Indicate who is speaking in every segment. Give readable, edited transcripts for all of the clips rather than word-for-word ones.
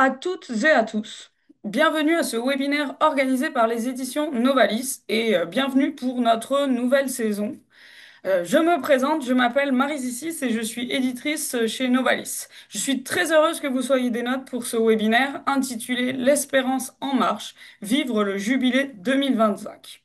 Speaker 1: à toutes et à tous. Bienvenue à ce webinaire organisé par les éditions Novalis et bienvenue pour notre nouvelle saison. Je me présente, je m'appelle Marie Issis et je suis éditrice chez Novalis. Je suis très heureuse que vous soyez des notes pour ce webinaire intitulé L'espérance en marche, vivre le jubilé 2025.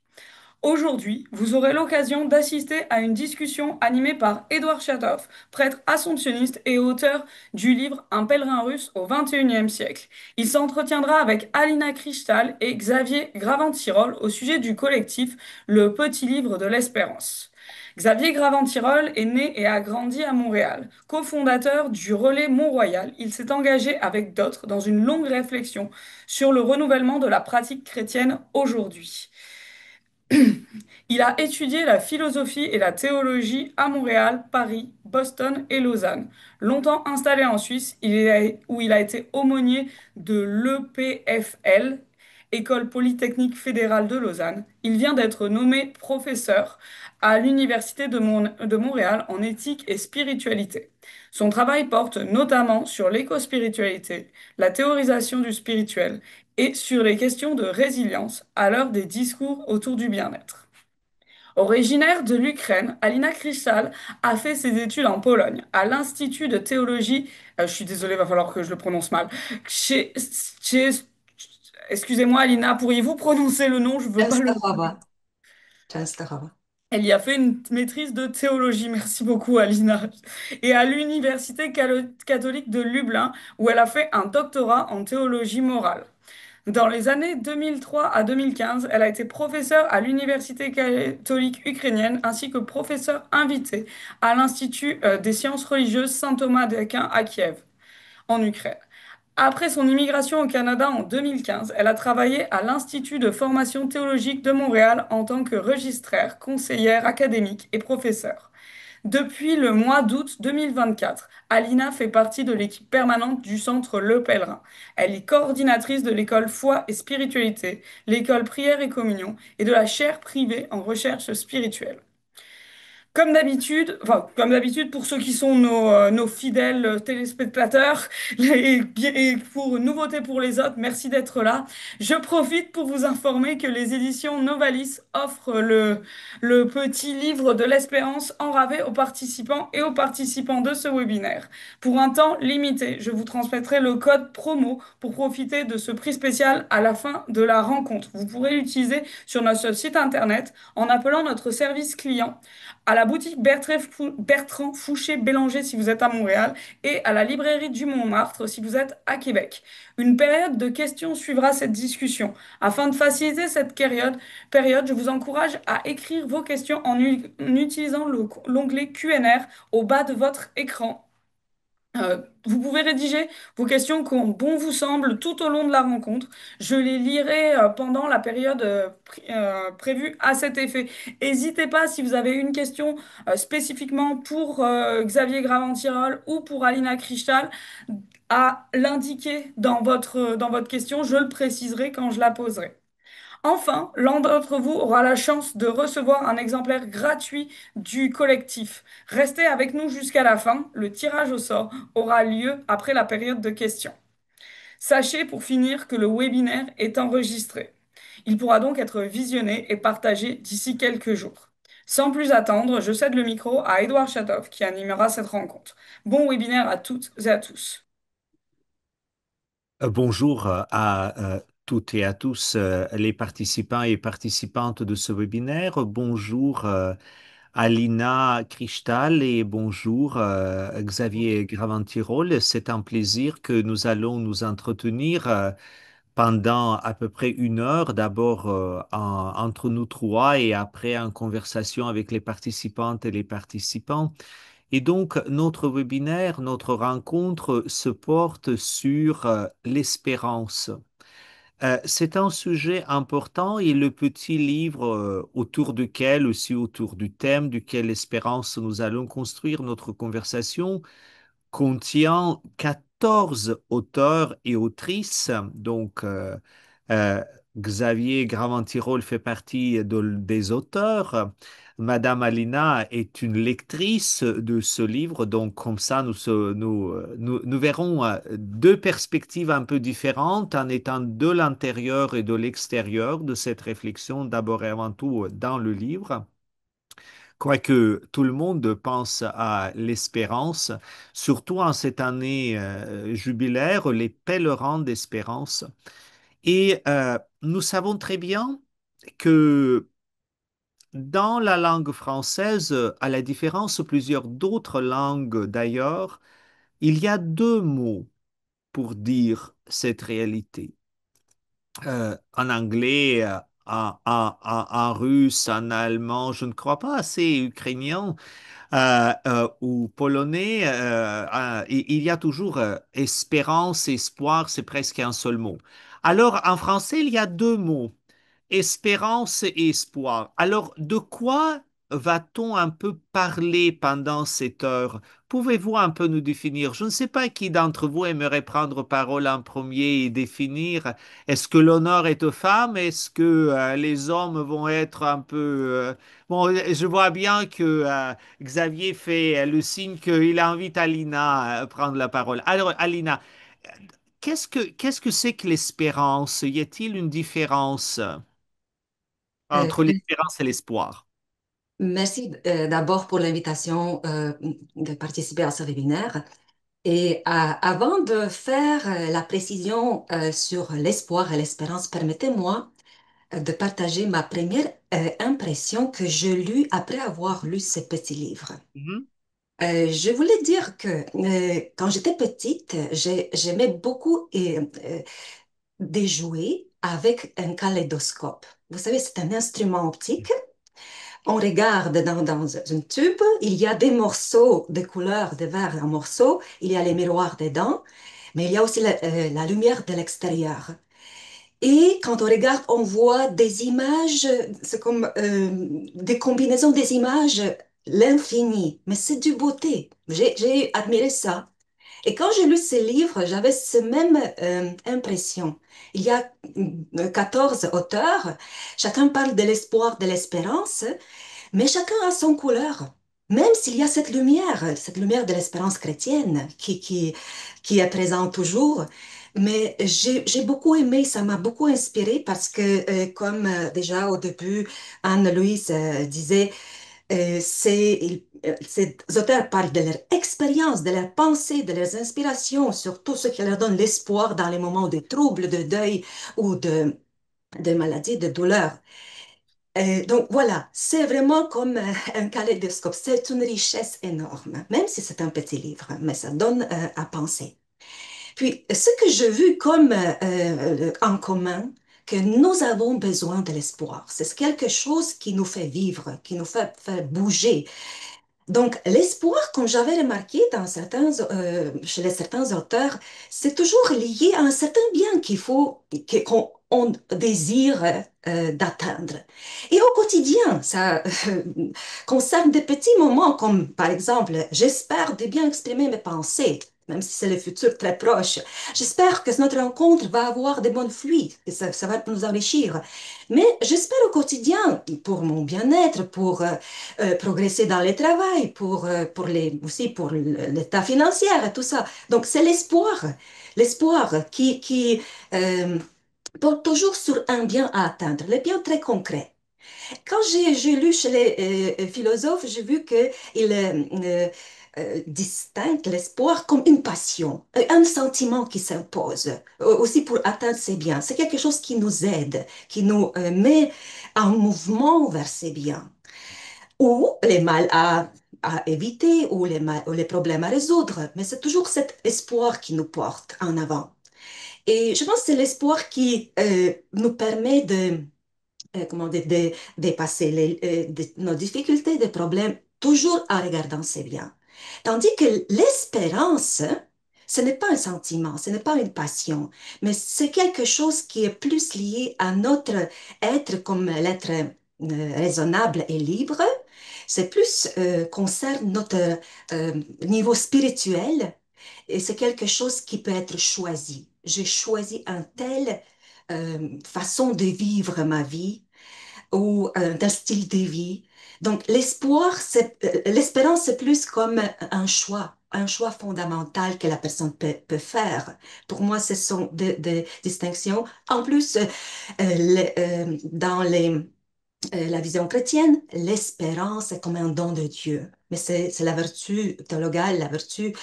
Speaker 1: Aujourd'hui, vous aurez l'occasion d'assister à une discussion animée par Édouard Chatov, prêtre assomptionniste et auteur du livre Un pèlerin russe au XXIe siècle. Il s'entretiendra avec Alina Krishtal et Xavier Graventirol au sujet du collectif Le Petit Livre de l'Espérance. Xavier Graventirol est né et a grandi à Montréal. Cofondateur du Relais Mont-Royal, il s'est engagé avec d'autres dans une longue réflexion sur le renouvellement de la pratique chrétienne aujourd'hui. Il a étudié la philosophie et la théologie à Montréal, Paris, Boston et Lausanne. Longtemps installé en Suisse, où il a été aumônier de l'EPFL, École polytechnique fédérale de Lausanne. Il vient d'être nommé professeur à l'Université de Montréal en éthique et spiritualité. Son travail porte notamment sur l'éco-spiritualité, la théorisation du spirituel et sur les questions de résilience à l'heure des discours autour du bien-être. Originaire de l'Ukraine, Alina Krishtal a fait ses études en Pologne, à l'Institut de théologie, je suis désolée, va falloir que je le prononce mal, chez, chez- excusez-moi Alina, pourriez-vous prononcer le nom? Je veux pas le...
Speaker 2: Częstochowa. Częstochowa.
Speaker 1: Elle y a fait une maîtrise de théologie, merci beaucoup Alina, et à l'Université catholique de Lublin, où elle a fait un doctorat en théologie morale. Dans les années 2003 à 2015, elle a été professeure à l'Université catholique ukrainienne ainsi que professeure invitée à l'Institut des sciences religieuses Saint-Thomas d'Aquin à Kiev, en Ukraine. Après son immigration au Canada en 2015, elle a travaillé à l'Institut de formation théologique de Montréal en tant que registraire, conseillère académique et professeure. Depuis le mois d'août 2024, Alina fait partie de l'équipe permanente du Centre Le Pèlerin. Elle est coordinatrice de l'école Foi et Spiritualité, l'école Prière et Communion et de la chaire privée en recherche spirituelle. Comme d'habitude pour ceux qui sont nos fidèles téléspectateurs et pour nouveauté pour les autres, merci d'être là. Je profite pour vous informer que les éditions Novalis offrent le petit livre de l'espérance en rabais aux participants et aux participants de ce webinaire. Pour un temps limité, je vous transmettrai le code promo pour profiter de ce prix spécial à la fin de la rencontre. Vous pourrez l'utiliser sur notre site internet en appelant notre service client à la boutique Bertrand Fouché-Bélanger si vous êtes à Montréal et à la librairie du Montmartre si vous êtes à Québec. Une période de questions suivra cette discussion. Afin de faciliter cette période, je vous encourage à écrire vos questions en utilisant l'onglet Q&R au bas de votre écran. Vous pouvez rédiger vos questions comme bon vous semble tout au long de la rencontre. Je les lirai pendant la période prévue à cet effet. N'hésitez pas si vous avez une question spécifiquement pour Xavier Graventirol ou pour Alina Krishtal à l'indiquer dans votre question. Je le préciserai quand je la poserai. Enfin, l'un d'entre vous aura la chance de recevoir un exemplaire gratuit du collectif. Restez avec nous jusqu'à la fin. Le tirage au sort aura lieu après la période de questions. Sachez pour finir que le webinaire est enregistré. Il pourra donc être visionné et partagé d'ici quelques jours. Sans plus attendre, je cède le micro à Édouard Chatov qui animera cette rencontre. Bon webinaire à toutes et à tous.
Speaker 3: Bonjour à toutes et à tous les participants et participantes de ce webinaire. Bonjour Alina Krishtal et bonjour Xavier Graventirol. C'est un plaisir que nous allons nous entretenir pendant à peu près une heure, d'abord entre nous trois et après en conversation avec les participantes et les participants. Et donc, notre webinaire, notre rencontre se porte sur l'espérance. C'est un sujet important et le petit livre autour duquel, aussi autour du thème duquel l'espérance nous allons construire notre conversation, contient 14 auteurs et autrices. Donc, Xavier Graventirol fait partie des auteurs. Madame Alina est une lectrice de ce livre, donc comme ça, nous verrons deux perspectives un peu différentes en étant de l'intérieur et de l'extérieur de cette réflexion, d'abord et avant tout dans le livre. Quoique tout le monde pense à l'espérance, surtout en cette année jubilaire, les pèlerins d'espérance. Et nous savons très bien que dans la langue française, à la différence de plusieurs d'autres langues d'ailleurs, il y a deux mots pour dire cette réalité. En anglais, en russe, en allemand, je ne crois pas assez ukrainien ou polonais, il y a toujours espérance, espoir, c'est presque un seul mot. Alors, en français, il y a deux mots, espérance et espoir. Alors, de quoi va-t-on un peu parler pendant cette heure? Pouvez-vous un peu nous définir? Je ne sais pas qui d'entre vous aimerait prendre parole en premier et définir. Est-ce que l'honneur est aux femmes? Est-ce que les hommes vont être un peu... Bon, je vois bien que Xavier fait le signe qu'il invite Alina à prendre la parole. Alors, Alina, qu'est-ce que c'est que l'espérance? Y a-t-il une différence
Speaker 2: Euh,
Speaker 3: entre l'espérance et l'espoir?
Speaker 2: Merci d'abord pour l'invitation de participer à ce webinaire. Et avant de faire la précision sur l'espoir et l'espérance, permettez-moi de partager ma première impression que je lus après avoir lu ce petit livre.
Speaker 3: Mhm,
Speaker 2: Je voulais dire que quand j'étais petite, j'aimais beaucoup déjouer avec un kaléidoscope. Vous savez, c'est un instrument optique. On regarde dans une tube, il y a des morceaux de couleurs de verre en morceaux, il y a les miroirs dedans, mais il y a aussi la lumière de l'extérieur. Et quand on regarde, on voit des images, c'est comme des combinaisons des images, l'infini, mais c'est du beauté. J'ai admiré ça. Et quand j'ai lu ces livres, j'avais cette même impression. Il y a 14 auteurs, chacun parle de l'espoir, de l'espérance, mais chacun a son couleur. Même s'il y a cette lumière de l'espérance chrétienne qui est présente toujours. Mais j'ai beaucoup aimé, ça m'a beaucoup inspiré parce que, comme déjà au début, Anne-Louise disait, ces auteurs parlent de leur expérience, de leurs pensées, de leurs inspirations, sur tout ce qui leur donne l'espoir dans les moments de troubles, de deuil ou de maladie, de douleur. Donc voilà, c'est vraiment comme un kaléidoscope. C'est une richesse énorme, même si c'est un petit livre, mais ça donne à penser. Puis, ce que j'ai vu comme en commun, que nous avons besoin de l'espoir. C'est quelque chose qui nous fait vivre, qui nous fait bouger. Donc, l'espoir, comme j'avais remarqué chez certains auteurs, c'est toujours lié à un certain bien qu'on on désire d'atteindre. Et au quotidien, ça concerne des petits moments comme, par exemple, j'espère de bien exprimer mes pensées, même si c'est le futur très proche. J'espère que notre rencontre va avoir de bonnes fruits, que ça va nous enrichir. Mais j'espère au quotidien, pour mon bien-être, pour progresser dans le travail, aussi pour l'état financier et tout ça. Donc, c'est l'espoir qui porte toujours sur un bien à atteindre, le bien très concret. Quand j'ai lu chez les philosophes, j'ai vu qu'ils distinguent l'espoir comme une passion, un sentiment qui s'impose, aussi pour atteindre ses biens. C'est quelque chose qui nous aide, qui nous met en mouvement vers ses biens ou les mal à éviter ou les problèmes à résoudre. Mais c'est toujours cet espoir qui nous porte en avant. Et je pense que c'est l'espoir qui nous permet comment dire, de dépasser nos difficultés, des problèmes, toujours en regardant ses biens. Tandis que l'espérance, ce n'est pas un sentiment, ce n'est pas une passion, mais c'est quelque chose qui est plus lié à notre être comme l'être raisonnable et libre. C'est plus concerne notre niveau spirituel et c'est quelque chose qui peut être choisi. J'ai choisi un tel façon de vivre ma vie ou d'un style de vie. Donc, l'espérance, c'est plus comme un choix fondamental que la personne peut faire. Pour moi, ce sont des distinctions. En plus, dans la vision chrétienne, l'espérance est comme un don de Dieu. Mais c'est la vertu théologale, la vertu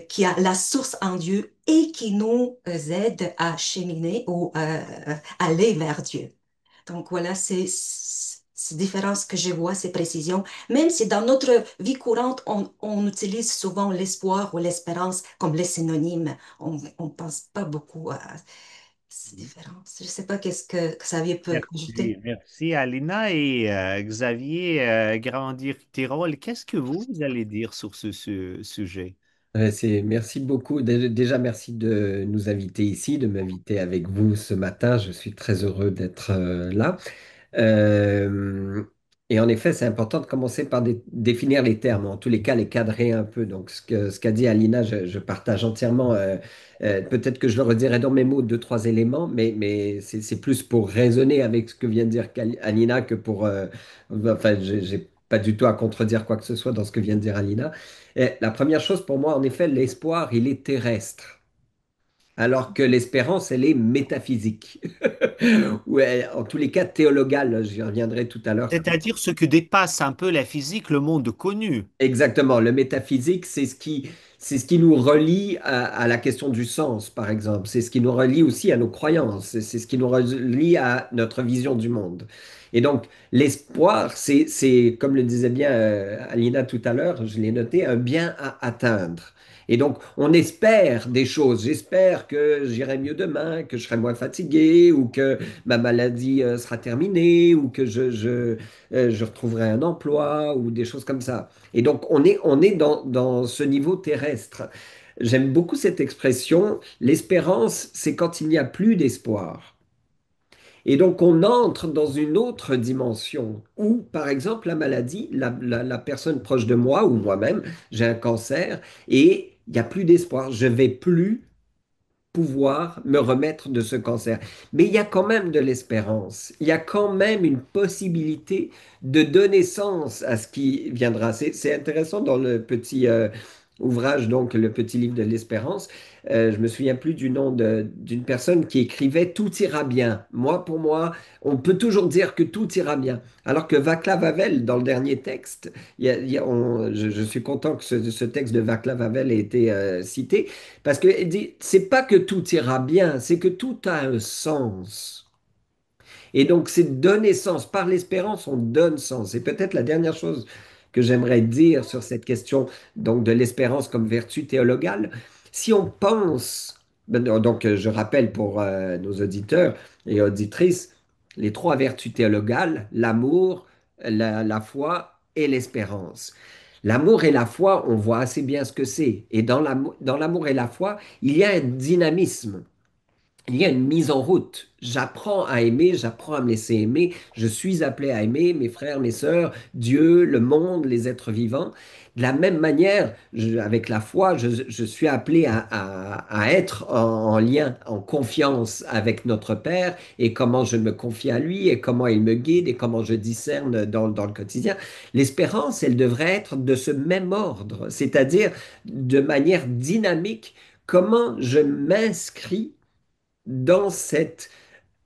Speaker 2: qui a la source en Dieu et qui nous aide à cheminer ou aller vers Dieu. Donc voilà, c'est ces différences que je vois, ces précisions, même si dans notre vie courante, on utilise souvent l'espoir ou l'espérance comme les synonymes, on ne pense pas beaucoup à ces différences. Je ne sais pas qu'est-ce que Xavier peut
Speaker 3: Merci,
Speaker 2: ajouter.
Speaker 3: merci Alina et Xavier Grandir-Tirol. Qu'est-ce que vous allez dire sur ce sujet?
Speaker 4: Merci beaucoup. Déjà, merci de nous inviter ici, de m'inviter avec vous ce matin. Je suis très heureux d'être là. Euh, et en effet, c'est important de commencer par définir les termes, en tous les cas les cadrer un peu. Donc, ce qu'a dit Alina, je partage entièrement. Peut-être que je le redirai dans mes mots, deux, trois éléments, mais c'est plus pour raisonner avec ce que vient de dire Alina que pour. Enfin, j'ai pas du tout à contredire quoi que ce soit dans ce que vient de dire Alina. Et la première chose pour moi, en effet, l'espoir, il est terrestre alors que l'espérance, elle est métaphysique. Ou en tous les cas théologale, j'y reviendrai tout à l'heure.
Speaker 3: C'est-à-dire ce que dépasse un peu la physique, le monde connu.
Speaker 4: Exactement, le métaphysique, c'est ce qui nous relie à la question du sens, par exemple. C'est ce qui nous relie aussi à nos croyances. C'est ce qui nous relie à notre vision du monde. Et donc, l'espoir, comme le disait bien Alina tout à l'heure, je l'ai noté, un bien à atteindre. Et donc, on espère des choses. J'espère que j'irai mieux demain, que je serai moins fatigué, ou que ma maladie sera terminée, ou que je retrouverai un emploi, ou des choses comme ça. Et donc, on est dans ce niveau terrestre. J'aime beaucoup cette expression. L'espérance, c'est quand il n'y a plus d'espoir. Et donc, on entre dans une autre dimension où, par exemple, la maladie, la personne proche de moi ou moi-même, j'ai un cancer et il n'y a plus d'espoir. Je vais plus pouvoir me remettre de ce cancer. Mais il y a quand même de l'espérance. Il y a quand même une possibilité de donner sens à ce qui viendra. C'est intéressant dans le petit ouvrage, donc le petit livre de l'espérance. Je me souviens plus du nom d'une personne qui écrivait Tout ira bien. Moi, pour moi, on peut toujours dire que tout ira bien. Alors que Václav Havel, dans le dernier texte, je suis content que ce texte de Václav Havel ait été cité, parce qu'il dit, c'est pas que tout ira bien, c'est que tout a un sens. Et donc, c'est donner sens. Par l'espérance, on donne sens. Et peut-être la dernière chose que j'aimerais dire sur cette question donc de l'espérance comme vertu théologale, si on pense, donc je rappelle pour nos auditeurs et auditrices, les trois vertus théologales, l'amour, la foi et l'espérance. L'amour et la foi, on voit assez bien ce que c'est. Et dans l'amour et la foi, il y a un dynamisme. Il y a une mise en route. J'apprends à aimer, j'apprends à me laisser aimer. Je suis appelé à aimer mes frères, mes sœurs, Dieu, le monde, les êtres vivants. De la même manière, avec la foi, je suis appelé à être en lien, en confiance avec notre Père et comment je me confie à lui et comment il me guide et comment je discerne dans le quotidien. L'espérance, elle devrait être de ce même ordre, c'est-à-dire de manière dynamique, comment je m'inscris dans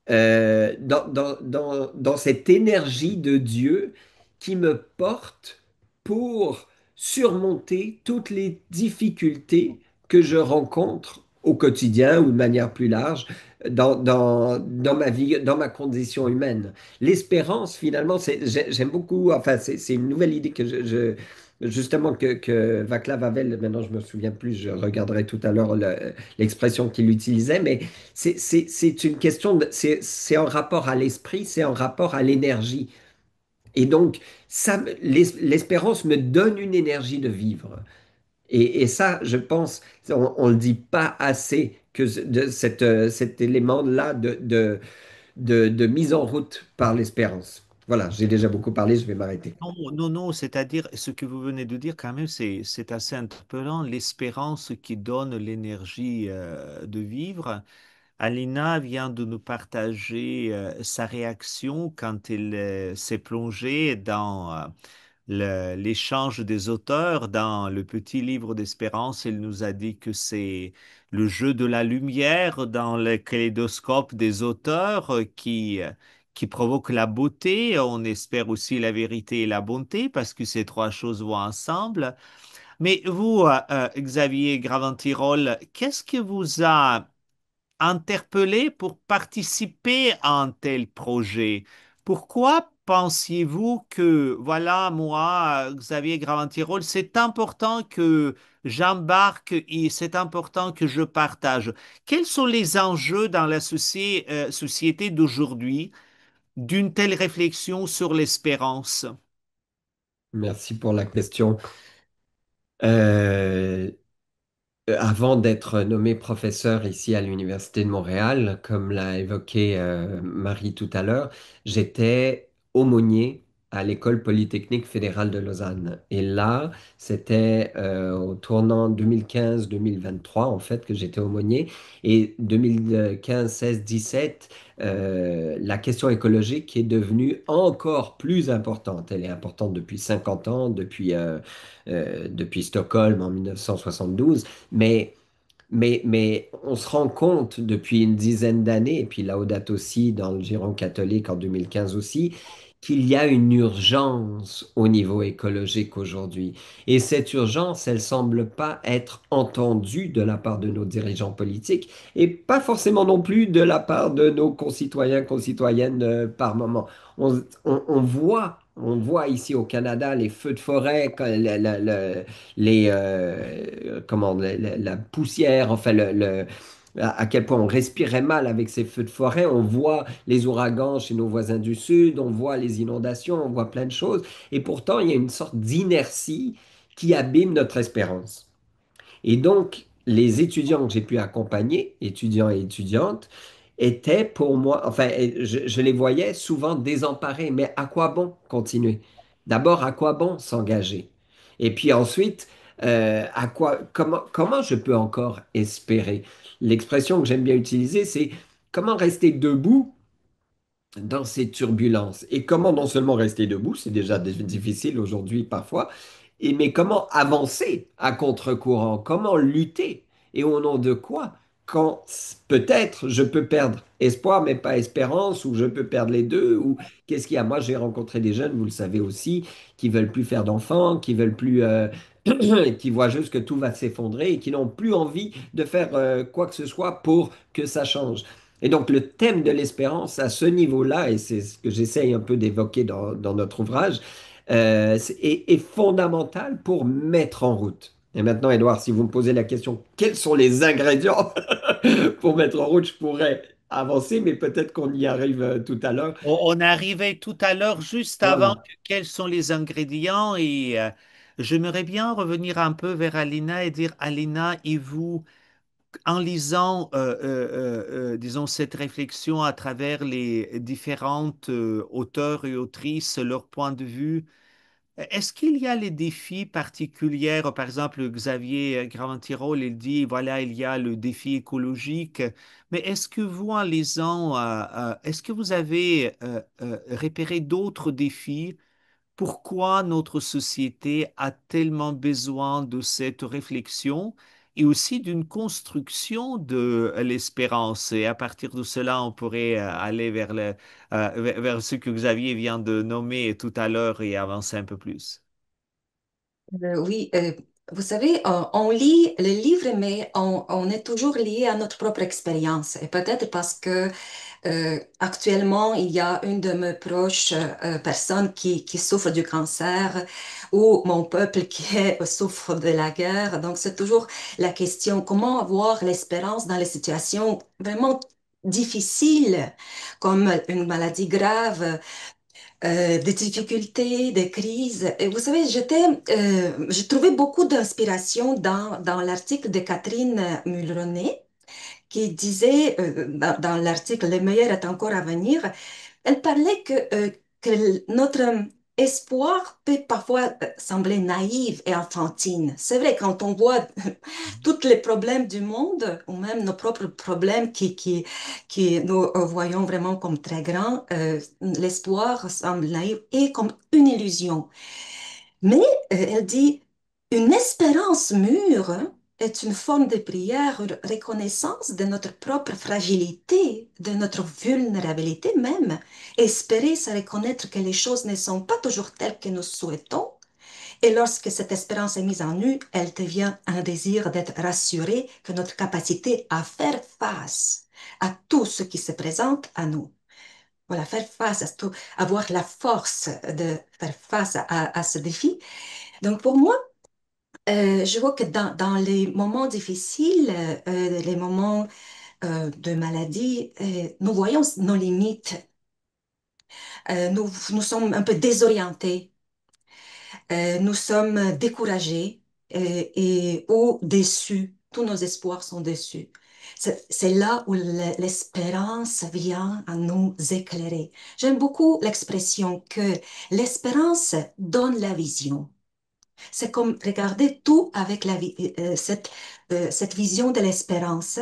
Speaker 4: dans cette énergie de Dieu qui me porte pour surmonter toutes les difficultés que je rencontre au quotidien ou de manière plus large dans ma vie, dans ma condition humaine. L'espérance, finalement, j'aime beaucoup, enfin, c'est une nouvelle idée que justement, que Václav Havel, maintenant je me souviens plus, je regarderai tout à l'heure l'expression qu'il utilisait, mais c'est une question, c'est en rapport à l'esprit, c'est en rapport à l'énergie. Et donc, l'espérance me donne une énergie de vivre. Et ça, je pense, on ne le dit pas assez, cet élément-là de mise en route par l'espérance. Voilà, j'ai déjà beaucoup parlé, je vais m'arrêter.
Speaker 3: Non, non, non, c'est-à-dire ce que vous venez de dire quand même, c'est assez interpellant, l'espérance qui donne l'énergie de vivre. Alina vient de nous partager sa réaction quand elle s'est plongée dans l'échange des auteurs dans le petit livre d'Espérance. Elle nous a dit que c'est le jeu de la lumière dans le kaléidoscope des auteurs qui provoque la beauté. On espère aussi la vérité et la bonté parce que ces trois choses vont ensemble. Mais vous, Xavier Graventirol, qu'est-ce qui vous a interpellé pour participer à un tel projet? Pourquoi pensiez-vous que, voilà, moi, Xavier Graventirol, c'est important que j'embarque et c'est important que je partage? Quels sont les enjeux dans la société d'aujourd'hui d'une telle réflexion sur l'espérance?
Speaker 4: Merci pour la question. Euh, Avant d'être nommé professeur ici à l'Université de Montréal, comme l'a évoqué Marie tout à l'heure, j'étais aumônier à l'École polytechnique fédérale de Lausanne. Et là, c'était au tournant 2015-2023, en fait, que j'étais aumônier. Et 2015, 16, 17, la question écologique est devenue encore plus importante. Elle est importante depuis 50 ans, depuis Stockholm en 1972. Mais, mais on se rend compte depuis une dizaine d'années, et puis Laudato aussi dans le Giron catholique en 2015 aussi, qu'il y a une urgence au niveau écologique aujourd'hui. Et cette urgence, elle semble pas être entendue de la part de nos dirigeants politiques et pas forcément non plus de la part de nos concitoyens, concitoyennes par moment. On voit ici au Canada les feux de forêt, la poussière, enfin à quel point on respirait mal avec ces feux de forêt. On voit les ouragans chez nos voisins du Sud, on voit les inondations, on voit plein de choses. Et pourtant, il y a une sorte d'inertie qui abîme notre espérance. Et donc, les étudiants que j'ai pu accompagner, étudiants et étudiantes, étaient pour moi, enfin, je les voyais souvent désemparés. Mais à quoi bon continuer? D'abord, à quoi bon s'engager? Et puis ensuite, comment je peux encore espérer? L'expression que j'aime bien utiliser, c'est comment rester debout dans ces turbulences. Et comment non seulement rester debout, c'est déjà difficile aujourd'hui parfois, mais comment avancer à contre-courant, comment lutter et au nom de quoi, quand peut-être je peux perdre espoir mais pas espérance, ou je peux perdre les deux, ou qu'est-ce qu'il y a? Moi, j'ai rencontré des jeunes, vous le savez aussi, qui veulent plus faire d'enfants, qui veulent plus, qui voient juste que tout va s'effondrer et qui n'ont plus envie de faire quoi que ce soit pour que ça change. Et donc, le thème de l'espérance à ce niveau-là, et c'est ce que j'essaye un peu d'évoquer dans notre ouvrage, est fondamental pour mettre en route. Et maintenant, Edouard, si vous me posez la question, quels sont les ingrédients pour mettre en route, je pourrais avancer, mais peut-être qu'on y arrive tout à l'heure.
Speaker 3: On arrivait tout à l'heure, juste avant,
Speaker 4: Voilà.
Speaker 3: quels sont les ingrédients et j'aimerais bien revenir un peu vers Alina et dire, Alina, et vous, en lisant, disons, cette réflexion à travers les différentes auteurs et autrices, leur point de vue, est-ce qu'il y a les défis particuliers? Par exemple, Xavier Graventirol, il dit, voilà, il y a le défi écologique. Mais est-ce que vous, en lisant, est-ce que vous avez repéré d'autres défis? Pourquoi notre société a tellement besoin de cette réflexion et aussi d'une construction de l'espérance? Et à partir de cela, on pourrait aller vers ce que Xavier vient de nommer tout à l'heure et avancer un peu plus.
Speaker 2: Oui, vous savez, on lit le livre, mais on est toujours lié à notre propre expérience. Et peut-être parce que actuellement, il y a une de mes proches personnes qui souffre du cancer ou mon peuple souffre de la guerre. Donc, c'est toujours la question, comment avoir l'espérance dans les situations vraiment difficiles, comme une maladie grave, des difficultés, des crises. Et vous savez, j'ai trouvé beaucoup d'inspiration dans l'article de Catherine Mulroney qui disait, dans l'article Le meilleur est encore à venir, elle parlait que notre espoir peut parfois sembler naïf et enfantine. C'est vrai, quand on voit tous les problèmes du monde, ou même nos propres problèmes qui nous voyons vraiment comme très grands, l'espoir semble naïf et comme une illusion. Mais elle dit, une espérance mûre est une forme de prière, une reconnaissance de notre propre fragilité, de notre vulnérabilité même. Espérer, c'est reconnaître que les choses ne sont pas toujours telles que nous souhaitons. Et lorsque cette espérance est mise en nu, elle devient un désir d'être rassuré que notre capacité à faire face à tout ce qui se présente à nous. Voilà, faire face à tout, avoir la force de faire face à ce défi. Donc pour moi, je vois que dans les moments difficiles, les moments de maladie, nous voyons nos limites. Nous sommes un peu désorientés, nous sommes découragés ou déçus. Tous nos espoirs sont déçus. C'est là où l'espérance vient à nous éclairer. J'aime beaucoup l'expression que l'espérance donne la vision. C'est comme regarder tout avec cette vision de l'espérance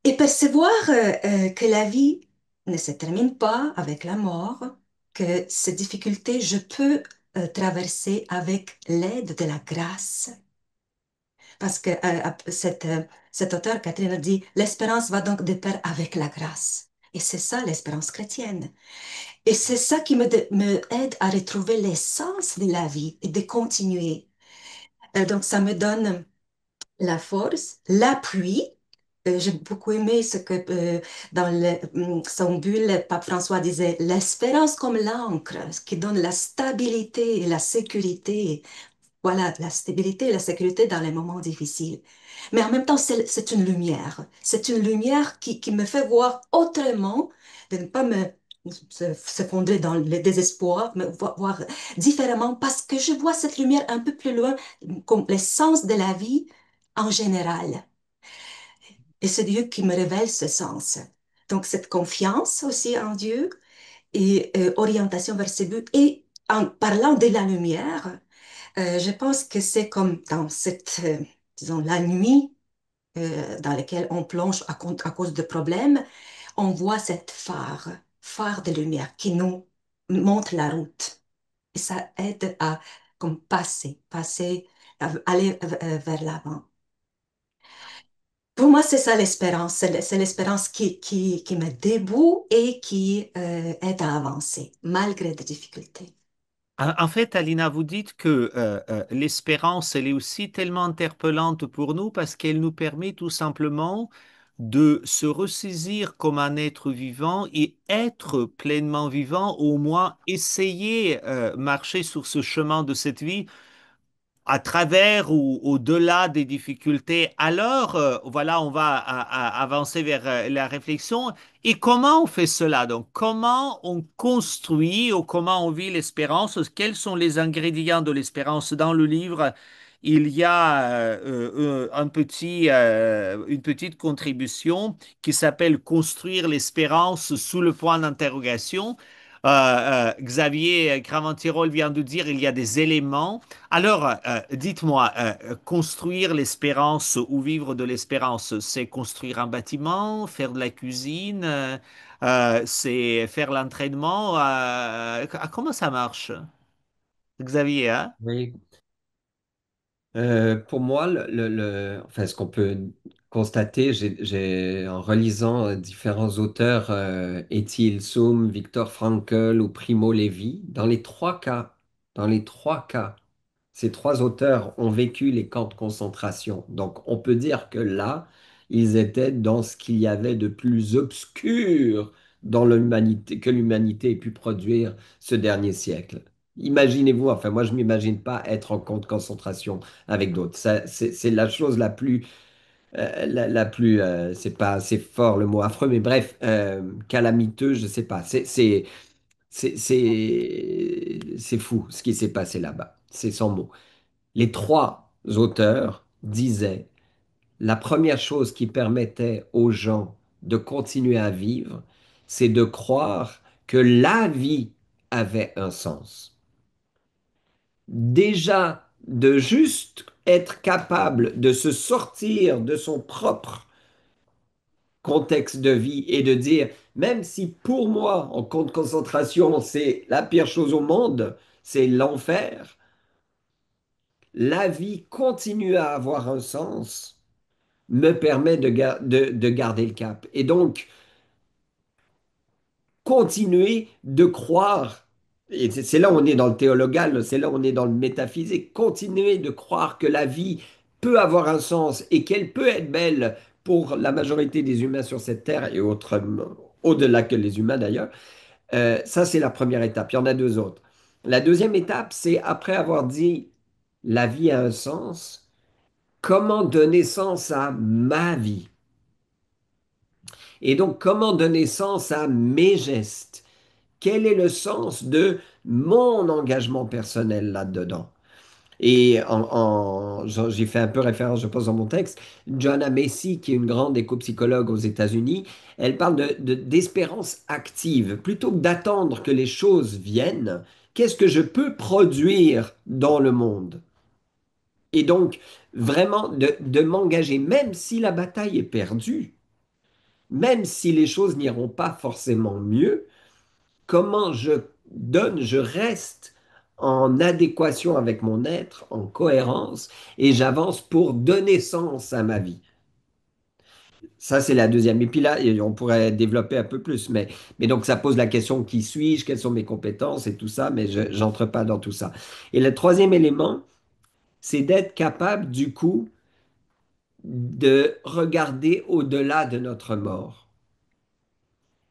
Speaker 2: et percevoir que la vie ne se termine pas avec la mort, que ces difficultés, je peux traverser avec l'aide de la grâce. Parce que cet auteur, Catherine, a dit, l'espérance va donc de pair avec la grâce. Et c'est ça l'espérance chrétienne. Et c'est ça qui me aide à retrouver l'essence de la vie et de continuer. Donc, ça me donne la force, l'appui. J'ai beaucoup aimé ce que dans son bulle, Pape François disait, l'espérance comme l'encre, ce qui donne la stabilité et la sécurité. Voilà, la stabilité et la sécurité dans les moments difficiles. Mais en même temps, c'est une lumière. C'est une lumière qui me fait voir autrement, de ne pas s'effondrer dans le désespoir, mais voir différemment parce que je vois cette lumière un peu plus loin, comme l'essence de la vie en général. Et c'est Dieu qui me révèle ce sens. Donc, cette confiance aussi en Dieu et orientation vers ses buts. Et en parlant de la lumière, je pense que c'est comme dans disons, la nuit dans laquelle on plonge à cause de problèmes, on voit cette phare de lumière qui nous montre la route. Et ça aide à comme passer, aller vers l'avant. Pour moi, c'est ça l'espérance. C'est l'espérance qui me déboue et qui aide à avancer malgré des difficultés.
Speaker 3: En fait, Alina, vous dites que l'espérance, elle est aussi tellement interpellante pour nous parce qu'elle nous permet tout simplement de se ressaisir comme un être vivant et être pleinement vivant, au moins essayer marcher sur ce chemin de cette vie à travers ou au-delà des difficultés, alors voilà, on va avancer vers la réflexion. Et comment on fait cela? Donc, comment on construit ou comment on vit l'espérance? Quels sont les ingrédients de l'espérance? Dans le livre, il y a une petite contribution qui s'appelle Construire l'espérance sous le point d'interrogation. Xavier Cravantirol vient de dire il y a des éléments. Alors, dites-moi, construire l'espérance ou vivre de l'espérance, c'est construire un bâtiment, faire de la cuisine, c'est faire l'entraînement. Comment ça marche, Xavier, hein?
Speaker 4: Oui. Pour moi, enfin, ce qu'on peut constater, en relisant différents auteurs, Étienne Soum, Viktor Frankl ou Primo Levi, dans les trois cas, ces trois auteurs ont vécu les camps de concentration. Donc, on peut dire que là, ils étaient dans ce qu'il y avait de plus obscur dans l'humanité, que l'humanité ait pu produire ce dernier siècle. Imaginez-vous, enfin, moi, je m'imagine pas être en camp de concentration avec d'autres. C'est la chose la plus, la plus, c'est pas assez fort le mot affreux, mais bref, calamiteux, je sais pas. C'est fou ce qui s'est passé là-bas. C'est sans mots. Les trois auteurs disaient la première chose qui permettait aux gens de continuer à vivre, c'est de croire que la vie avait un sens. Déjà, de juste être capable de se sortir de son propre contexte de vie et de dire, même si pour moi, en camp de concentration, c'est la pire chose au monde, c'est l'enfer, la vie continue à avoir un sens, me permet de garder le cap. Et donc, continuer de croire, et c'est là où on est dans le théologal, c'est là où on est dans le métaphysique, continuer de croire que la vie peut avoir un sens et qu'elle peut être belle pour la majorité des humains sur cette terre et autres, au-delà que les humains d'ailleurs. Ça, c'est la première étape. Il y en a deux autres. La deuxième étape, c'est après avoir dit la vie a un sens, comment donner sens à ma vie? Et donc, comment donner sens à mes gestes? Quel est le sens de mon engagement personnel là-dedans? Et j'y fais un peu référence, je pense, dans mon texte. Joanna Macy, qui est une grande éco-psychologue aux États-Unis, elle parle d'espérance active. Plutôt que d'attendre que les choses viennent, qu'est-ce que je peux produire dans le monde? Et donc, vraiment, de m'engager, même si la bataille est perdue, même si les choses n'iront pas forcément mieux, comment je reste en adéquation avec mon être, en cohérence, et j'avance pour donner sens à ma vie. Ça, c'est la deuxième. Et puis là, on pourrait développer un peu plus, mais donc ça pose la question, qui suis-je, quelles sont mes compétences et tout ça, mais je n'entre pas dans tout ça. Et le troisième élément, c'est d'être capable, du coup, de regarder au-delà de notre mort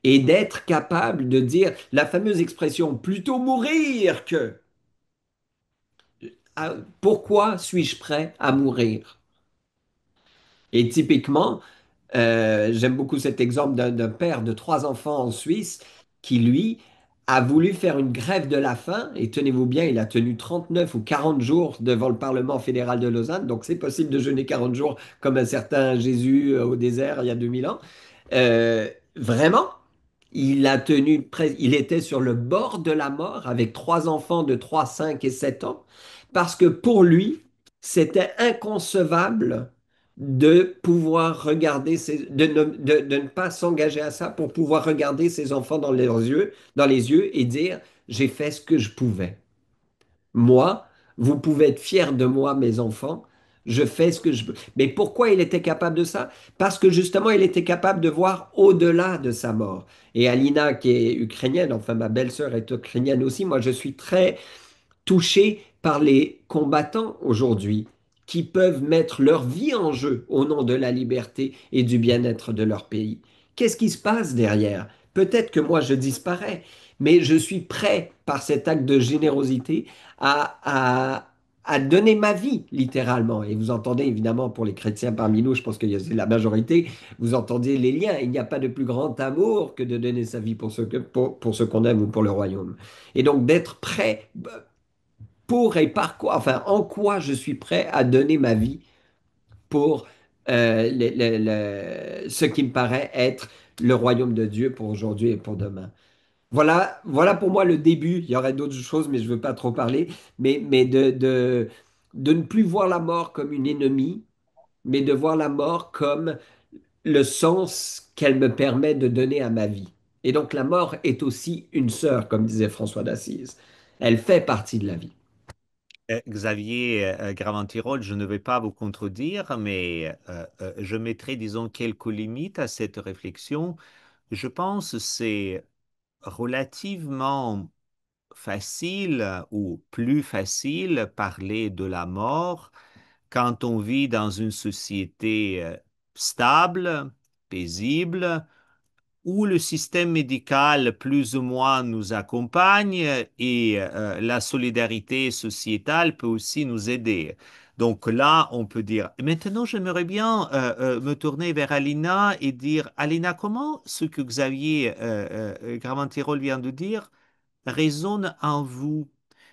Speaker 4: et d'être capable de dire la fameuse expression plutôt mourir que. Pourquoi suis-je prêt à mourir? Et typiquement, j'aime beaucoup cet exemple d'un père de trois enfants en Suisse qui, lui, a voulu faire une grève de la faim. Et tenez-vous bien, il a tenu 39 ou 40 jours devant le Parlement fédéral de Lausanne. Donc, c'est possible de jeûner 40 jours comme un certain Jésus au désert il y a 2000 ans. Vraiment, il était sur le bord de la mort avec trois enfants de 3, 5 et 7 ans, parce que pour lui, c'était inconcevable de pouvoir regarder de ne pas s'engager à ça pour pouvoir regarder ses enfants dans les yeux et dire, j'ai fait ce que je pouvais. Moi, vous pouvez être fiers de moi, mes enfants. Je fais ce que je peux. Mais pourquoi il était capable de ça? Parce que justement, il était capable de voir au-delà de sa mort. Et Alina, qui est ukrainienne, enfin ma belle-sœur est ukrainienne aussi, moi je suis très touchés par les combattants aujourd'hui qui peuvent mettre leur vie en jeu au nom de la liberté et du bien-être de leur pays. Qu'est-ce qui se passe derrière? Peut-être que moi je disparais, mais je suis prêt par cet acte de générosité à donner ma vie, littéralement. Et vous entendez évidemment pour les chrétiens parmi nous, je pense que c'est la majorité, vous entendez les liens. Il n'y a pas de plus grand amour que de donner sa vie pour ce qu'on aime ou pour le royaume. Et donc d'être prêt pour et par quoi, enfin, en quoi je suis prêt à donner ma vie pour ce qui me paraît être le royaume de Dieu pour aujourd'hui et pour demain. Voilà pour moi le début. Il y aurait d'autres choses, mais je ne veux pas trop parler. Mais de ne plus voir la mort comme une ennemie, mais de voir la mort comme le sens qu'elle me permet de donner à ma vie. Et donc la mort est aussi une sœur, comme disait François d'Assise. Elle fait partie de la vie.
Speaker 3: Xavier Graventirol, je ne vais pas vous contredire, mais je mettrai, disons, quelques limites à cette réflexion. Je pense que c'est relativement facile ou plus facile parler de la mort quand on vit dans une société stable, paisible, où le système médical plus ou moins nous accompagne et la solidarité sociétale peut aussi nous aider. Donc là, on peut dire, maintenant j'aimerais bien me tourner vers Alina et dire, Alina, comment ce que Xavier Graventirol vient de dire résonne en vous?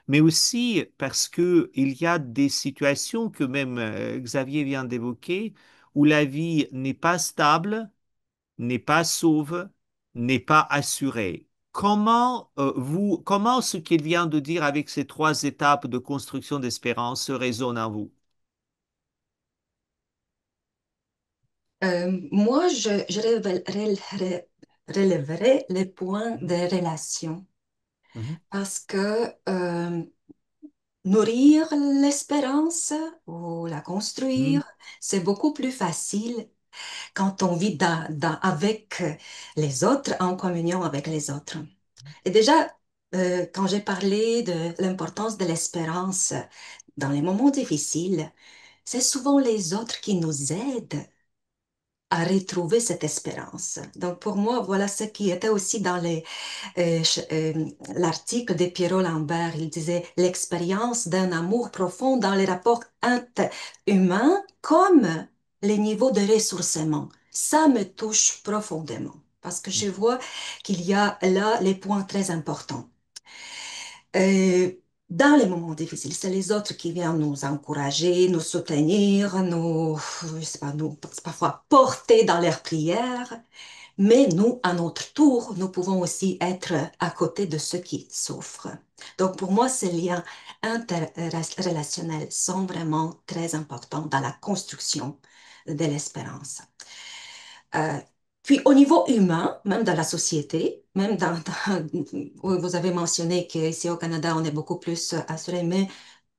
Speaker 3: Mais aussi parce que il y a des situations que même Xavier vient d'évoquer où la vie n'est pas stable, n'est pas sauve, n'est pas assuré. comment ce qu'il vient de dire avec ces trois étapes de construction d'espérance résonne en vous?
Speaker 2: Moi, je relèverai les points de relation
Speaker 3: Mhm,
Speaker 2: parce que nourrir l'espérance ou la
Speaker 3: mhm,
Speaker 2: construire, c'est beaucoup plus facile quand on vit avec les autres, en communion avec les autres. Et déjà, quand j'ai parlé de l'importance de l'espérance dans les moments difficiles, c'est souvent les autres qui nous aident à retrouver cette espérance. Donc pour moi, voilà ce qui était aussi dans l'article de Pierrot Lambert. Il disait l'expérience d'un amour profond dans les rapports interhumains comme les niveaux de ressourcement. Ça me touche profondément parce que je vois qu'il y a là les points très importants. Euh, dans les moments difficiles, c'est les autres qui viennent nous encourager, nous soutenir, je sais pas, nous parfois porter dans leurs prières. Mais nous, à notre tour, nous pouvons aussi être à côté de ceux qui souffrent. Donc, pour moi, ces liens interrelationnels sont vraiment très importants dans la construction de l'espérance. Euh, Puis, au niveau humain, même dans la société, même où vous avez mentionné qu'ici au Canada, on est beaucoup plus assuré, mais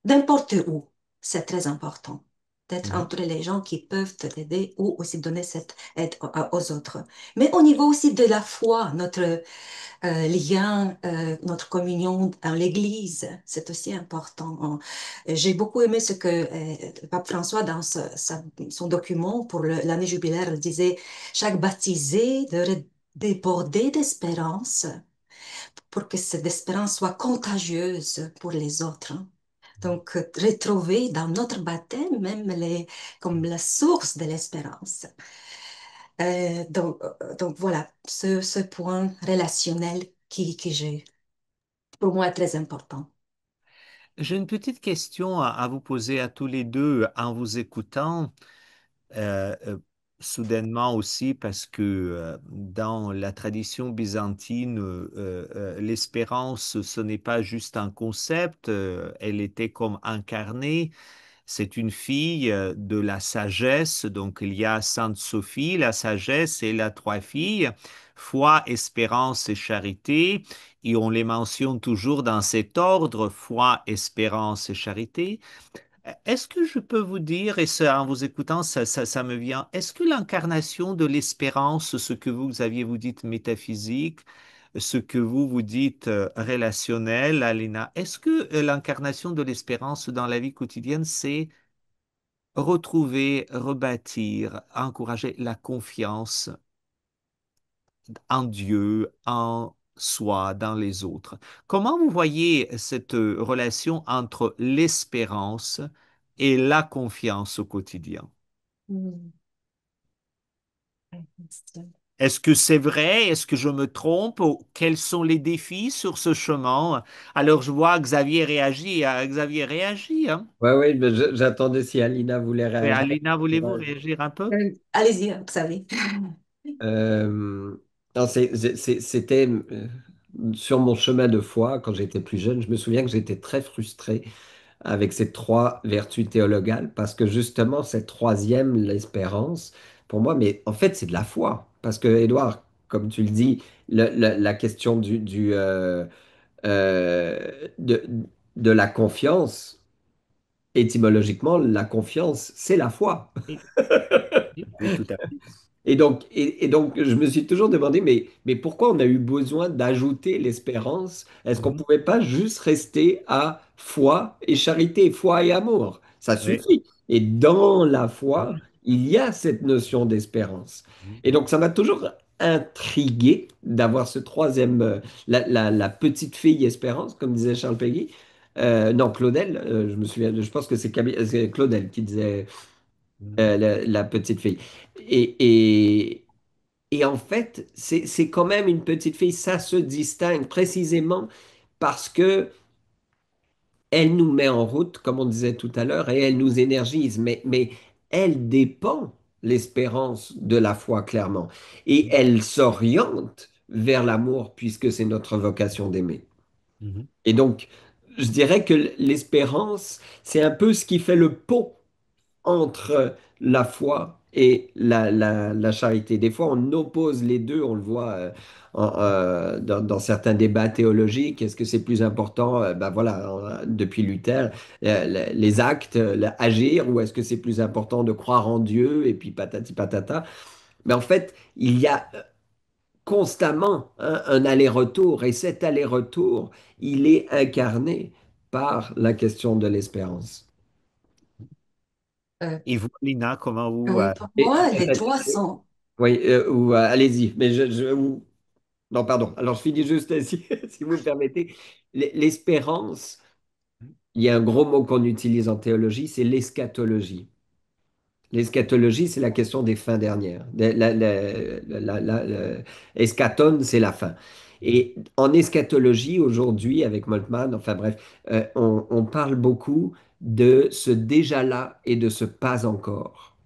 Speaker 2: n'importe où, c'est très important d'être
Speaker 3: mhm.
Speaker 2: entre les gens qui peuvent t'aider ou aussi donner cette aide aux autres. Mais au niveau aussi de la foi, notre lien, notre communion dans l'Église, c'est aussi important. J'ai beaucoup aimé ce que le pape François, dans son document pour l'année jubilaire, il disait, chaque baptisé devrait déborder d'espérance pour que cette espérance soit contagieuse pour les autres, hein. Donc, retrouver dans notre baptême même comme la source de l'espérance. Donc voilà, ce point relationnel qui j'ai, pour moi, est très important.
Speaker 3: J'ai une petite question à vous poser à tous les deux en vous écoutant. euh, euh, Soudainement aussi parce que dans la tradition byzantine, l'espérance, ce n'est pas juste un concept, elle était comme incarnée. C'est une fille de la sagesse, donc il y a Sainte Sophie, la sagesse, et la trois filles, foi, espérance et charité, et on les mentionne toujours dans cet ordre, foi, espérance et charité. Est-ce que je peux vous dire, et ça, en vous écoutant, ça me vient, est-ce que l'incarnation de l'espérance, ce que vous aviez vous dites métaphysique, ce que vous dites relationnel, Alina, est-ce que l'incarnation de l'espérance dans la vie quotidienne, c'est retrouver, rebâtir, encourager la confiance en Dieu, en soi, dans les autres? Comment vous voyez cette relation entre l'espérance et la confiance au quotidien?
Speaker 2: Hmm.
Speaker 3: Est-ce que c'est vrai? Est-ce que je me trompe? Ou quels sont les défis sur ce chemin? Alors, je vois Xavier réagit. Xavier réagit, hein?
Speaker 4: Ouais, ouais, mais j'attendais si Alina voulait
Speaker 3: Et
Speaker 4: réagir.
Speaker 3: Alina, voulez-vous réagir un peu?
Speaker 2: Allez-y, vous savez.
Speaker 4: Euh, non, c'était sur mon chemin de foi, quand j'étais plus jeune, je me souviens que j'étais très frustré avec ces trois vertus théologales, parce que justement, cette troisième, l'espérance, pour moi, mais en fait, c'est de la foi. Parce que, Édouard, comme tu le dis, la question de, de la confiance, étymologiquement, la confiance, c'est la foi.
Speaker 3: Oui, oui, oui, tout à fait.
Speaker 4: Et donc, je me suis toujours demandé, mais pourquoi on a eu besoin d'ajouter l'espérance? Est-ce qu'on ne
Speaker 3: Mhm.
Speaker 4: pouvait pas juste rester à foi et charité, foi et amour? Ça
Speaker 3: Oui.
Speaker 4: suffit. Et dans la foi,
Speaker 3: Mhm.
Speaker 4: il y a cette notion d'espérance. Et
Speaker 3: Mhm.
Speaker 4: donc, ça m'a toujours intrigué d'avoir ce troisième, la petite fille espérance, comme disait Charles Péguy. Non, Claudel, je me souviens, je pense que c'est Claudel qui disait
Speaker 3: Mhm.
Speaker 4: la petite fille. Et en fait, c'est quand même une petite fille, ça se distingue précisément parce que elle nous met en route, comme on disait tout à l'heure, et elle nous énergise, mais elle dépend l'espérance de la foi, clairement. Et elle s'oriente vers l'amour puisque c'est notre vocation d'aimer.
Speaker 3: Mhm.
Speaker 4: Et donc, je dirais que l'espérance, c'est un peu ce qui fait le pont entre la foi et la charité. Des fois, on oppose les deux, on le voit dans certains débats théologiques. Est-ce que c'est plus important, ben voilà, depuis Luther, les actes, agir, ou est-ce que c'est plus important de croire en Dieu et puis patati patata? Mais en fait, il y a constamment un aller-retour, et cet aller-retour, il est incarné par la question de l'espérance.
Speaker 2: Euh,
Speaker 3: Et vous, Lina, comment vous...
Speaker 2: oui, pour
Speaker 4: Et
Speaker 2: moi, les trois sont.
Speaker 4: oui, allez-y, mais non, pardon. Alors, je finis juste si, si vous me permettez. L'espérance, il y a un gros mot qu'on utilise en théologie, c'est l'eschatologie. L'eschatologie, c'est la question des fins dernières. Eschaton, c'est la fin. Et en eschatologie, aujourd'hui, avec Moltmann, enfin bref, on parle beaucoup de ce déjà-là et de ce pas encore.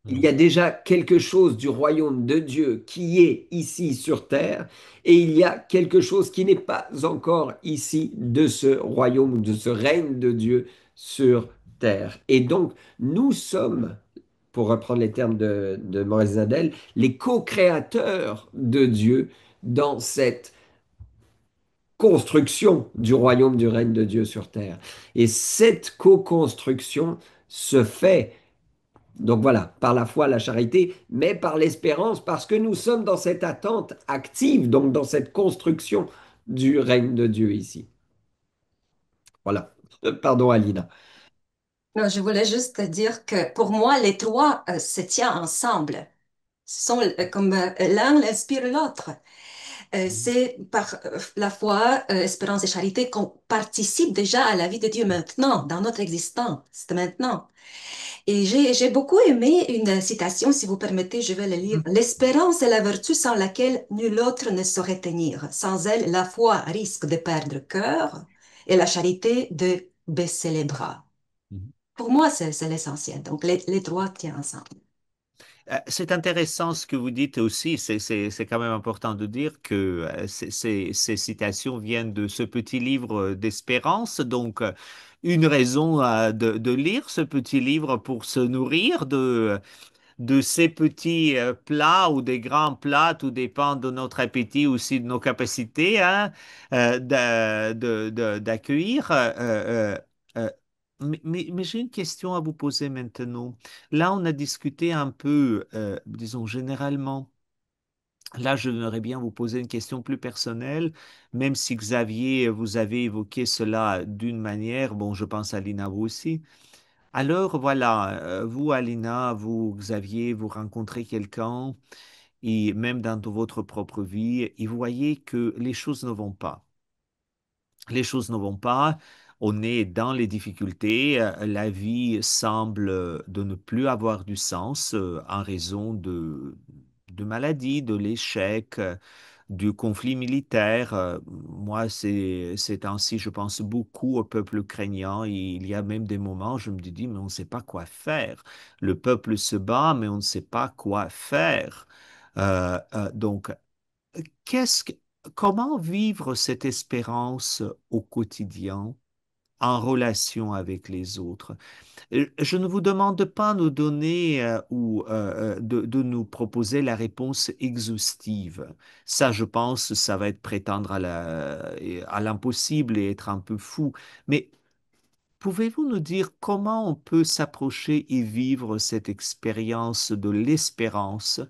Speaker 4: Il y a
Speaker 3: Mhm.
Speaker 4: déjà quelque chose du royaume de Dieu qui est ici sur terre, et il y a quelque chose qui n'est pas encore ici de ce royaume ou de ce règne de Dieu sur terre. Et donc, nous sommes, pour reprendre les termes de Maurice Zadel, les co-créateurs de Dieu dans cette construction du royaume du règne de Dieu sur terre. Et cette co-construction se fait donc voilà, par la foi, la charité, mais par l'espérance, parce que nous sommes dans cette attente active, donc dans cette construction du règne de Dieu ici. Voilà. Pardon, Alina.
Speaker 2: Non, je voulais juste te dire que pour moi, les trois se tiennent ensemble. Ce sont comme l'un inspire l'autre. C'est par la foi, espérance et charité qu'on participe déjà à la vie de Dieu maintenant, dans notre existence, c'est maintenant. Et j'ai beaucoup aimé une citation, si vous permettez, je vais le lire. L'espérance est la vertu sans laquelle nul autre ne saurait tenir. Sans elle, la foi risque de perdre cœur et la charité de baisser les bras.
Speaker 3: Mhm.
Speaker 2: Pour moi, c'est l'essentiel. Donc, les trois tiennent ensemble.
Speaker 3: C'est intéressant ce que vous dites aussi. C'est quand même important de dire que ces citations viennent de ce petit livre d'espérance. Donc, une raison de lire ce petit livre pour se nourrir de ces petits plats ou des grands plats, tout dépend de notre appétit aussi, de nos capacités hein, d'accueillir. Euh, mais j'ai une question à vous poser maintenant. Là, on a discuté un peu, disons généralement. Là, je voudrais bien vous poser une question plus personnelle, même si Xavier, vous avez évoqué cela d'une manière, bon, je pense à Lina vous aussi. Alors voilà, vous, Alina, vous, Xavier, vous rencontrez quelqu'un et même dans votre propre vie, et vous voyez que les choses ne vont pas. Les choses ne vont pas, on est dans les difficultés, la vie semble de ne plus avoir du sens en raison de maladies, de l'échec, du conflit militaire. Moi, ces temps-ci, je pense beaucoup au peuple ukrainien. Et il y a même des moments où je me dis, mais on ne sait pas quoi faire. Le peuple se bat, mais on ne sait pas quoi faire. Donc, qu'est-ce que, comment vivre cette espérance au quotidien en relation avec les autres? Je ne vous demande pas de nous donner ou de nous proposer la réponse exhaustive. Ça, je pense, ça va être prétendre à l'impossible et être un peu fou. Mais pouvez-vous nous dire comment on peut s'approcher et vivre cette expérience de l'espérance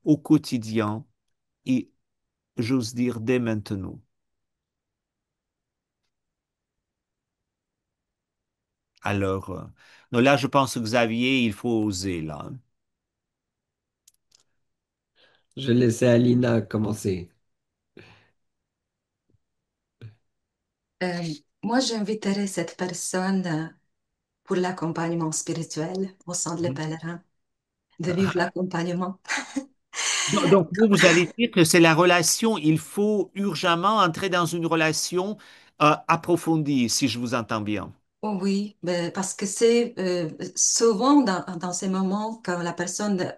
Speaker 3: au quotidien et, j'ose dire, dès maintenant? Alors, non, là, je pense que Xavier, il faut oser, là. Hein.
Speaker 4: Je laissais Alina commencer.
Speaker 2: Euh, Moi, j'inviterai cette personne pour l'accompagnement spirituel au centre Les Pèlerins, de vivre l'accompagnement.
Speaker 3: Donc, vous allez dire que c'est la relation, il faut urgemment entrer dans une relation approfondie, si je vous entends bien.
Speaker 2: Oh oui, ben, parce que c'est souvent dans ces moments quand la personne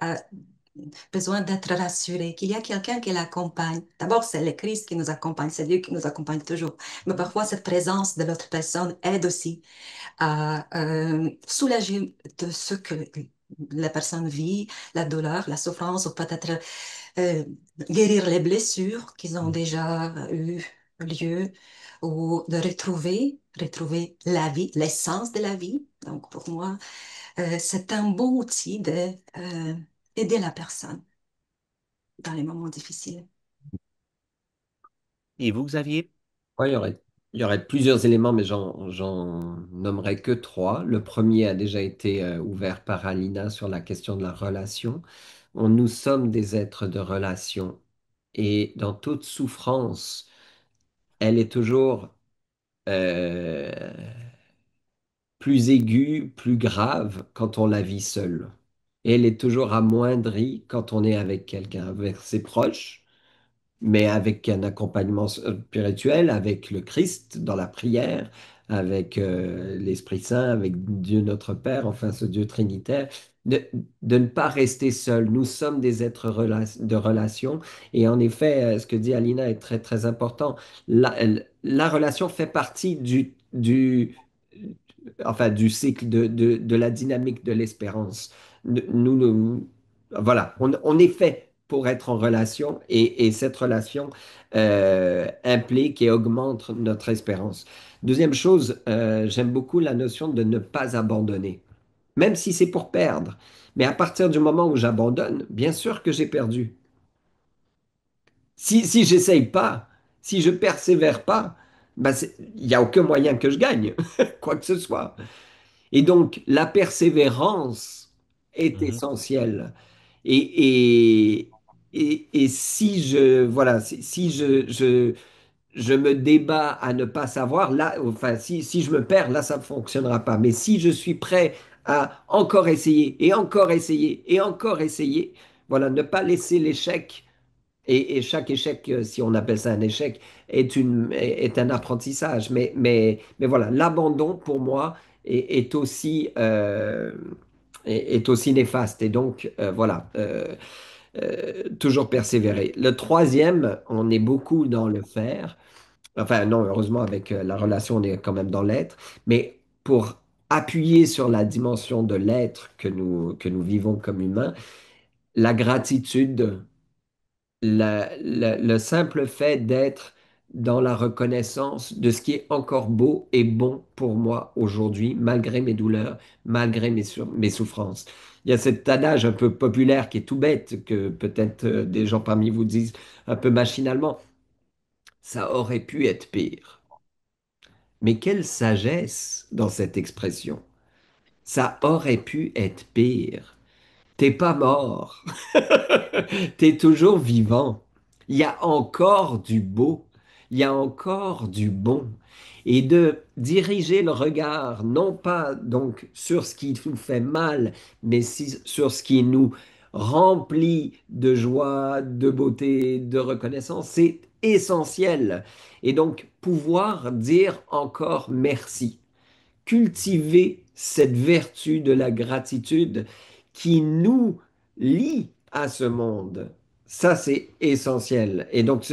Speaker 2: besoin d'être rassuré, qu'il y a quelqu'un qui l'accompagne. D'abord, c'est le Christ qui nous accompagne, c'est Dieu qui nous accompagne toujours. Mais parfois, cette présence de l'autre personne aide aussi à soulager de ce que la personne vit, la douleur, la souffrance, ou peut-être euh, guérir les blessures qu'ils ont déjà eu lieu, ou de retrouver la vie, l'essence de la vie. Donc, pour moi, c'est un bon outil de aider la personne dans les moments difficiles.
Speaker 3: Et vous, Xavier?
Speaker 4: Ouais, il y aurait plusieurs éléments, mais j'en nommerai que trois. Le premier a déjà été ouvert par Alina sur la question de la relation. Nous sommes des êtres de relation et dans toute souffrance, elle est toujours euh, plus aiguë, plus grave quand on la vit seule. Et elle est toujours amoindrie quand on est avec quelqu'un, avec ses proches, mais avec un accompagnement spirituel, avec le Christ dans la prière, avec l'Esprit Saint, avec Dieu notre Père, enfin ce Dieu trinitaire, de ne pas rester seul. Nous sommes des êtres de relation et en effet, ce que dit Alina est très très important. La relation fait partie enfin, du cycle de la dynamique de l'espérance. Voilà, on est fait pour être en relation et cette relation implique et augmente notre espérance. Deuxième chose, j'aime beaucoup la notion de ne pas abandonner, même si c'est pour perdre. Mais à partir du moment où j'abandonne, bien sûr que j'ai perdu. Si j'essaye pas, si je persévère pas, ben il n'y a aucun moyen que je gagne, quoi que ce soit. Et donc, la persévérance est
Speaker 3: Mhm.
Speaker 4: essentielle. Et si je, voilà, si je me débat à ne pas savoir, là, enfin, si je me perds, là, ça ne fonctionnera pas. Mais si je suis prêt à encore essayer et encore essayer et encore essayer, voilà, ne pas laisser l'échec et chaque échec, si on appelle ça un échec, est un apprentissage. Mais voilà, l'abandon, pour moi, est aussi, est aussi néfaste. Et donc, voilà, toujours persévérer. Le troisième, on est beaucoup dans le faire. Enfin, non, heureusement, avec la relation, on est quand même dans l'être. Mais pour appuyer sur la dimension de l'être que nous vivons comme humains, la gratitude, le simple fait d'être dans la reconnaissance de ce qui est encore beau et bon pour moi aujourd'hui, malgré mes douleurs, malgré mes souffrances. Il y a cet adage un peu populaire qui est tout bête, que peut-être des gens parmi vous disent un peu machinalement, ça aurait pu être pire. Mais quelle sagesse dans cette expression. Ça aurait pu être pire. T'es pas mort. T'es toujours vivant. Il y a encore du beau. Il y a encore du bon. Et de diriger le regard, non pas donc sur ce qui nous fait mal, mais sur ce qui nous remplit de joie, de beauté, de reconnaissance, c'est essentiel. Et donc pouvoir dire encore merci, cultiver cette vertu de la gratitude qui nous lie à ce monde. Ça, c'est essentiel. Et donc,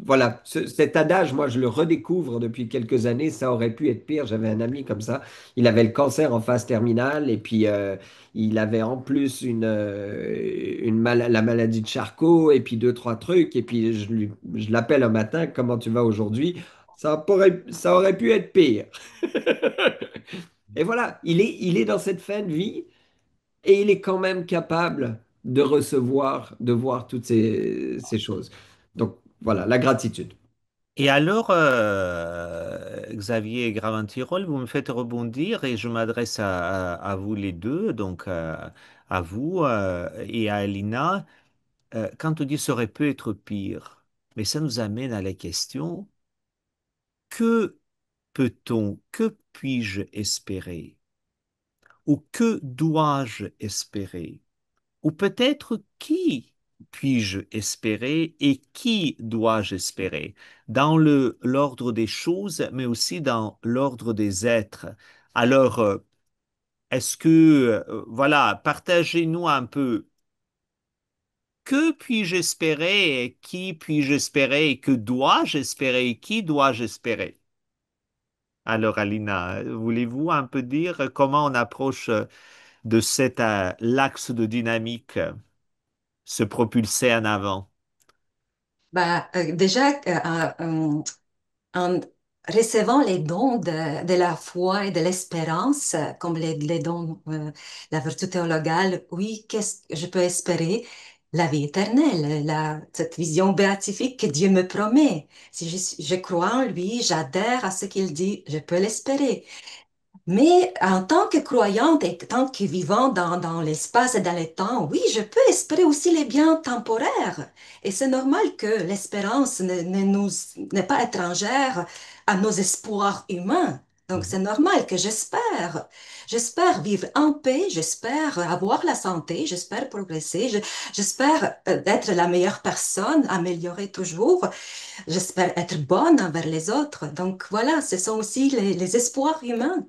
Speaker 4: voilà, cet adage, moi, je le redécouvre depuis quelques années. Ça aurait pu être pire. J'avais un ami comme ça. Il avait le cancer en phase terminale et puis il avait en plus la maladie de Charcot et puis deux, trois trucs. Et puis je l'appelle un matin, comment tu vas aujourd'hui? Ça aurait pu être pire. Et voilà, il est dans cette fin de vie et il est quand même capable de recevoir, de voir toutes ces choses. Donc voilà, la gratitude.
Speaker 3: Et alors, Xavier Graventirol, vous me faites rebondir et je m'adresse à vous les deux, donc à vous et à Alina. Quand on dit ça aurait pu être pire, mais ça nous amène à la question, que peut-on, que puis-je espérer? Ou que dois-je espérer? Ou peut-être qui puis-je espérer et qui dois-je espérer? Dans l'ordre des choses, mais aussi dans l'ordre des êtres. Alors, est-ce que, voilà, partagez-nous un peu que puis-je espérer et qui puis-je espérer et que dois-je espérer et qui dois-je espérer? Alors, Alina, voulez-vous un peu dire comment on approche de cet l'axe de dynamique, se propulser en avant?
Speaker 2: Bah, déjà, en recevant les dons de la foi et de l'espérance, comme les dons de la vertu théologale, oui, qu'est-ce que je peux espérer? La vie éternelle, cette vision béatifique que Dieu me promet. Si je crois en lui, j'adhère à ce qu'il dit, je peux l'espérer. Mais en tant que croyante et tant que vivant dans l'espace et dans le temps, oui, je peux espérer aussi les biens temporaires. Et c'est normal que l'espérance n'est pas étrangère à nos espoirs humains. Donc c'est normal que j'espère. J'espère vivre en paix, j'espère avoir la santé, j'espère progresser, j'espère être la meilleure personne, améliorer toujours, j'espère être bonne envers les autres. Donc voilà, ce sont aussi les espoirs humains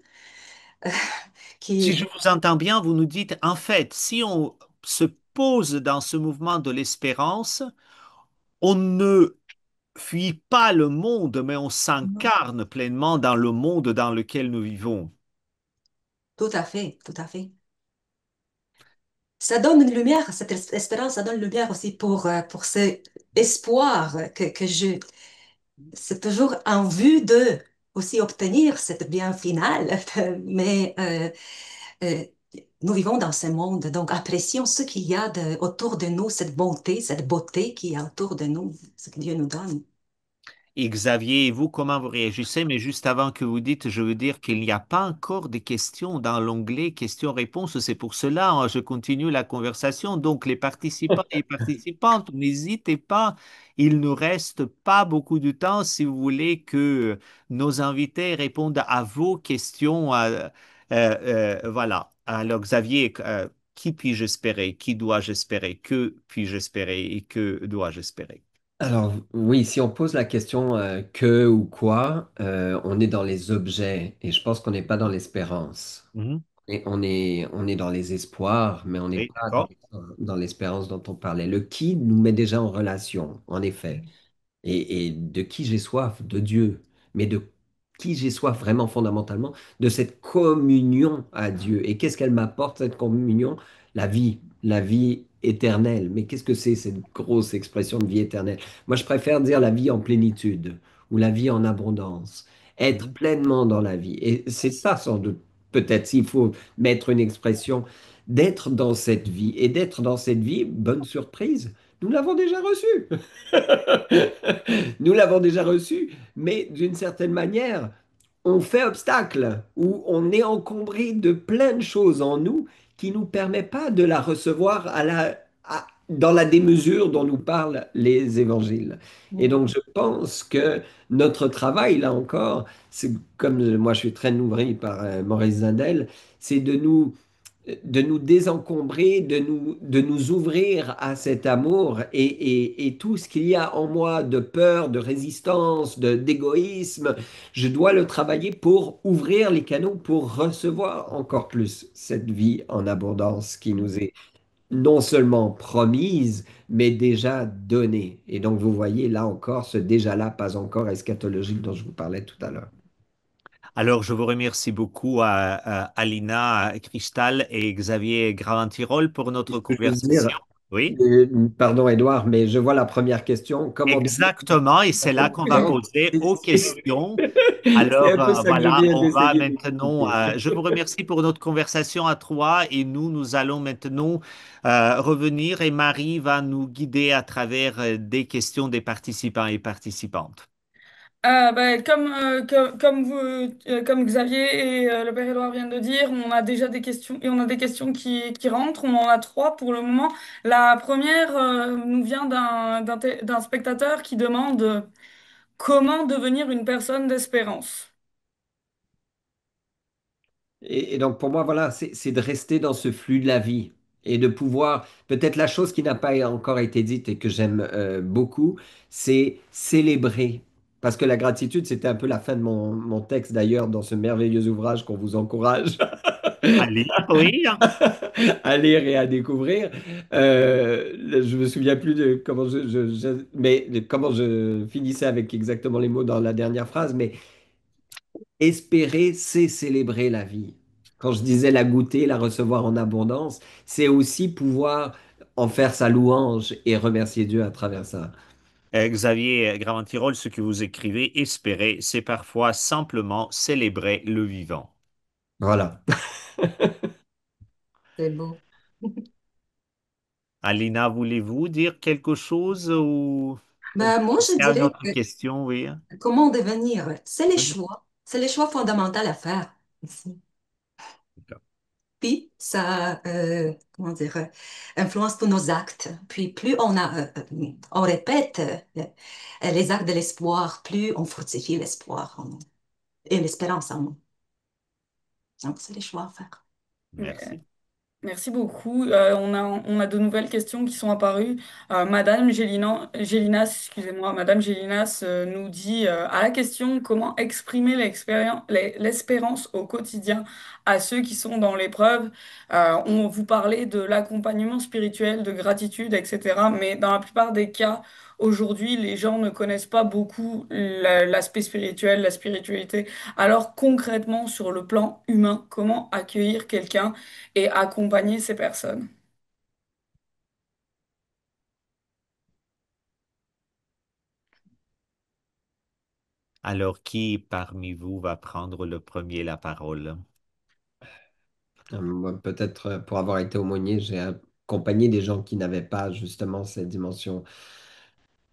Speaker 3: Si
Speaker 2: qui,
Speaker 3: je vous entends bien, vous nous dites, en fait, si on se pose dans ce mouvement de l'espérance, on ne fuit pas le monde, mais on s'incarne pleinement dans le monde dans lequel nous vivons.
Speaker 2: tout à fait, tout à fait. Ça donne une lumière, cette espérance, ça donne une lumière aussi pour ce espoir que c'est toujours en vue de aussi obtenir cette bien finale. Mais euh, nous vivons dans ce monde, donc apprécions ce qu'il y a autour de nous, cette beauté qui est autour de nous, ce que Dieu nous donne.
Speaker 3: Et Xavier, et vous, comment vous réagissez? Mais juste avant que vous dites, je veux dire qu'il n'y a pas encore de questions dans l'onglet questions-réponses. C'est pour cela, hein, je continue la conversation. Donc, les participants et participantes, n'hésitez pas. Il nous reste pas beaucoup de temps si vous voulez que nos invités répondent à vos questions. Voilà. Alors, Xavier, qui puis-je espérer? Qui dois-je espérer? Que puis-je espérer? Et que dois-je espérer?
Speaker 4: Alors oui, si on pose la question que ou quoi, on est dans les objets et je pense qu'on n'est pas dans l'espérance.
Speaker 3: Mhm.
Speaker 4: Et on est dans les espoirs, mais on n'est
Speaker 3: Oui,
Speaker 4: pas
Speaker 3: d'accord.
Speaker 4: dans l'espérance dont on parlait. Le qui nous met déjà en relation, en effet. Et de qui j'ai soif? De Dieu. Mais de qui j'ai soif vraiment fondamentalement? De cette communion à Dieu. Et qu'est-ce qu'elle m'apporte, cette communion? La vie éternelle. Mais qu'est-ce que c'est cette grosse expression de vie éternelle? Moi, je préfère dire la vie en plénitude ou la vie en abondance. Être
Speaker 3: Mhm.
Speaker 4: pleinement dans la vie. Et c'est ça, sans doute, peut-être s'il faut mettre une expression, d'être dans cette vie. Et d'être dans cette vie, bonne surprise, nous l'avons déjà reçue. Nous l'avons déjà reçu, mais d'une certaine manière, on fait obstacle ou on est encombré de plein de choses en nous qui ne nous permet pas de la recevoir dans la démesure dont nous parlent les évangiles. Et donc, je pense que notre travail, là encore, c'est comme moi je suis très nourri par Maurice Zindel, c'est de nous désencombrer, de nous ouvrir à cet amour et tout ce qu'il y a en moi de peur, de résistance, d'égoïsme, je dois le travailler pour ouvrir les canaux, pour recevoir encore plus cette vie en abondance qui nous est non seulement promise, mais déjà donnée. Et donc, vous voyez là encore ce déjà-là, pas encore eschatologique dont je vous parlais tout à l'heure.
Speaker 3: Alors, je vous remercie beaucoup à Alina Cristal et Xavier Graventirol pour notre
Speaker 4: Je peux juste dire,
Speaker 3: conversation. Oui,
Speaker 4: pardon Edouard, mais je vois la première question. Comment
Speaker 3: exactement. Et c'est là qu'on va
Speaker 4: donc,
Speaker 3: poser aux
Speaker 4: c'est
Speaker 3: questions.
Speaker 4: c'est un
Speaker 3: Alors,
Speaker 4: peu ça que je
Speaker 3: voilà,
Speaker 4: viens
Speaker 3: on va
Speaker 4: d'essayer
Speaker 3: maintenant.
Speaker 4: d'expliquer.
Speaker 3: Je vous remercie pour notre conversation à trois et nous allons maintenant revenir et Marie va nous guider à travers des questions des participants et participantes.
Speaker 1: Comme Xavier et le Père Édouard viennent de dire, on a déjà des questions et on a des questions qui rentrent. On en a trois pour le moment. La première nous vient d'un spectateur qui demande comment devenir une personne d'espérance.
Speaker 4: Et donc pour moi, voilà, c'est de rester dans ce flux de la vie et de pouvoir, peut-être la chose qui n'a pas encore été dite et que j'aime beaucoup, c'est célébrer. Parce que la gratitude, c'était un peu la fin de mon texte d'ailleurs dans ce merveilleux ouvrage qu'on vous encourage.
Speaker 3: À lire, oui.
Speaker 4: À lire et à découvrir. Je me souviens plus de comment mais de comment je finissais avec exactement les mots dans la dernière phrase, mais espérer, c'est célébrer la vie. Quand je disais la goûter, la recevoir en abondance, c'est aussi pouvoir en faire sa louange et remercier Dieu à travers ça.
Speaker 3: Xavier Graventirol, ce que vous écrivez, espérer, c'est parfois simplement célébrer le vivant.
Speaker 4: Voilà.
Speaker 2: C'est beau.
Speaker 3: Alina, voulez-vous dire quelque chose ou
Speaker 2: Ben, moi, je
Speaker 3: il y a une
Speaker 2: dirais
Speaker 3: autre
Speaker 2: que
Speaker 3: question, oui.
Speaker 2: comment devenir, c'est les
Speaker 3: Oui.
Speaker 2: choix. C'est les choix fondamentaux à faire ici. Puis, ça, comment dire, influence tous nos actes. Puis, plus on répète les actes de l'espoir, plus on fortifie l'espoir et l'espérance en nous. Donc, c'est les choix à faire.
Speaker 3: Merci.
Speaker 1: Merci beaucoup. On a de nouvelles questions qui sont apparues. Madame Gélinas, excusez-moi, Madame Gélinas nous dit à la question comment exprimer l'espérance au quotidien à ceux qui sont dans l'épreuve. On vous parlait de l'accompagnement spirituel, de gratitude, etc. Mais dans la plupart des cas, aujourd'hui, les gens ne connaissent pas beaucoup l'aspect spirituel, la spiritualité. Alors concrètement, sur le plan humain, comment accueillir quelqu'un et accompagner ces personnes.
Speaker 3: Alors, qui parmi vous va prendre le premier la parole?
Speaker 4: Moi, peut-être pour avoir été aumônier, j'ai accompagné des gens qui n'avaient pas justement cette dimension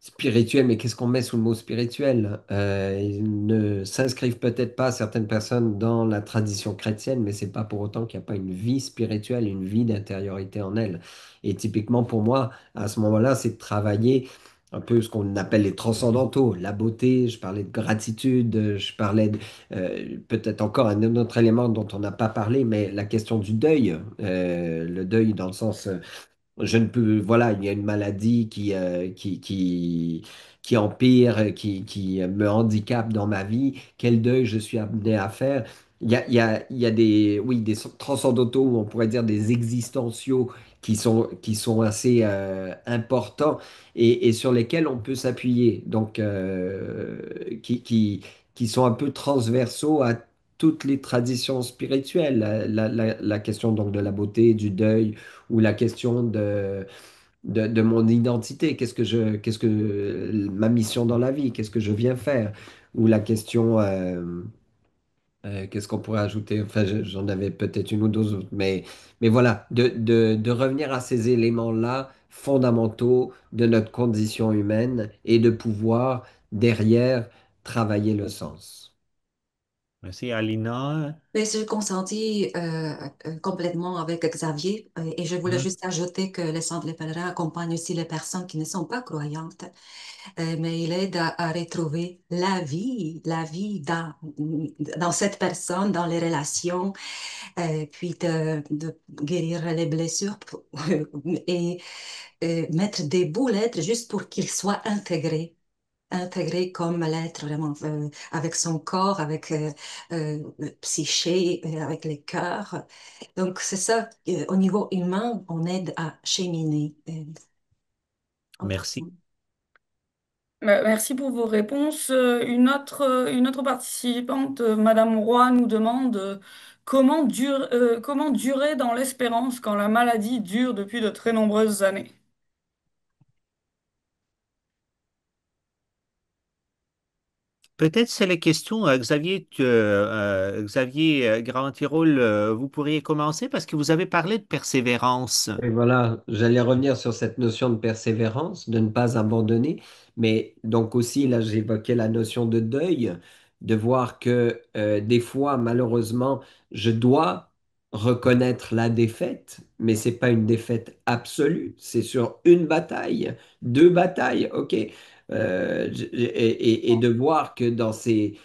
Speaker 4: spirituel, mais qu'est-ce qu'on met sous le mot spirituel? Ils ne s'inscrivent peut-être pas, certaines personnes, dans la tradition chrétienne, mais c'est pas pour autant qu'il n'y a pas une vie spirituelle, une vie d'intériorité en elle. Et typiquement pour moi, à ce moment-là, c'est de travailler un peu ce qu'on appelle les transcendantaux, la beauté, je parlais de gratitude, je parlais peut-être encore un autre élément dont on n'a pas parlé, mais la question du deuil, le deuil dans le sens je ne peux, voilà, il y a une maladie qui empire, qui me handicape dans ma vie. Quel deuil je suis amené à faire? Il y a des, oui, des transcendantaux, ou on pourrait dire des existentiaux qui sont assez importants et sur lesquels on peut s'appuyer. Donc, qui sont un peu transversaux à toutes les traditions spirituelles. La question donc de la beauté, du deuil ou la question de mon identité, qu'est-ce que ma mission dans la vie, qu'est-ce que je viens faire, ou la question, qu'est-ce qu'on pourrait ajouter, enfin j'en avais peut-être une ou deux autres, mais voilà, de revenir à ces éléments-là fondamentaux de notre condition humaine et de pouvoir derrière travailler le sens.
Speaker 3: Merci, Alina.
Speaker 2: Mais je consentis complètement avec Xavier et je voulais
Speaker 3: Hein?
Speaker 2: juste ajouter que le Centre Les Pèlerins accompagne aussi les personnes qui ne sont pas croyantes, mais il aide à retrouver la vie dans cette personne, dans les relations, puis de guérir les blessures et mettre des bouts lettres juste pour qu'ils soient intégré comme l'être vraiment avec son corps, avec le psyché, avec les cœurs. Donc c'est ça, au niveau humain, on aide à cheminer
Speaker 3: Merci.
Speaker 2: autrement.
Speaker 1: Merci pour vos réponses. Une autre participante, Madame Roy, nous demande comment durer dans l'espérance quand la maladie dure depuis de très nombreuses années.
Speaker 3: Peut-être c'est les questions, Xavier, Xavier Graventirol, vous pourriez commencer parce que vous avez parlé de persévérance.
Speaker 4: Et voilà, j'allais revenir sur cette notion de persévérance, de ne pas abandonner, mais donc aussi, là, j'évoquais la notion de deuil, de voir que des fois, malheureusement, je dois reconnaître la défaite, mais c'est pas une défaite absolue, c'est sur une bataille, deux batailles, ok? Et de voir que dans ces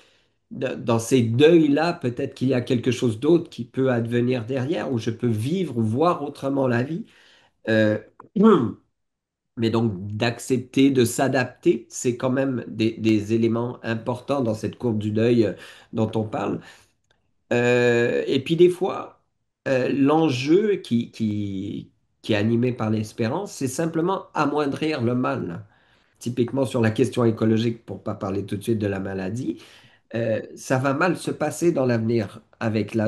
Speaker 4: deuils-là, peut-être qu'il y a quelque chose d'autre qui peut advenir derrière, où je peux vivre, voir autrement la vie. Euh, mais donc d'accepter, de s'adapter, c'est quand même des éléments importants dans cette courbe du deuil dont on parle. Et puis des fois, l'enjeu qui est animé par l'espérance, c'est simplement amoindrir le mal. Typiquement sur la question écologique, pour pas parler tout de suite de la maladie, ça va mal se passer dans l'avenir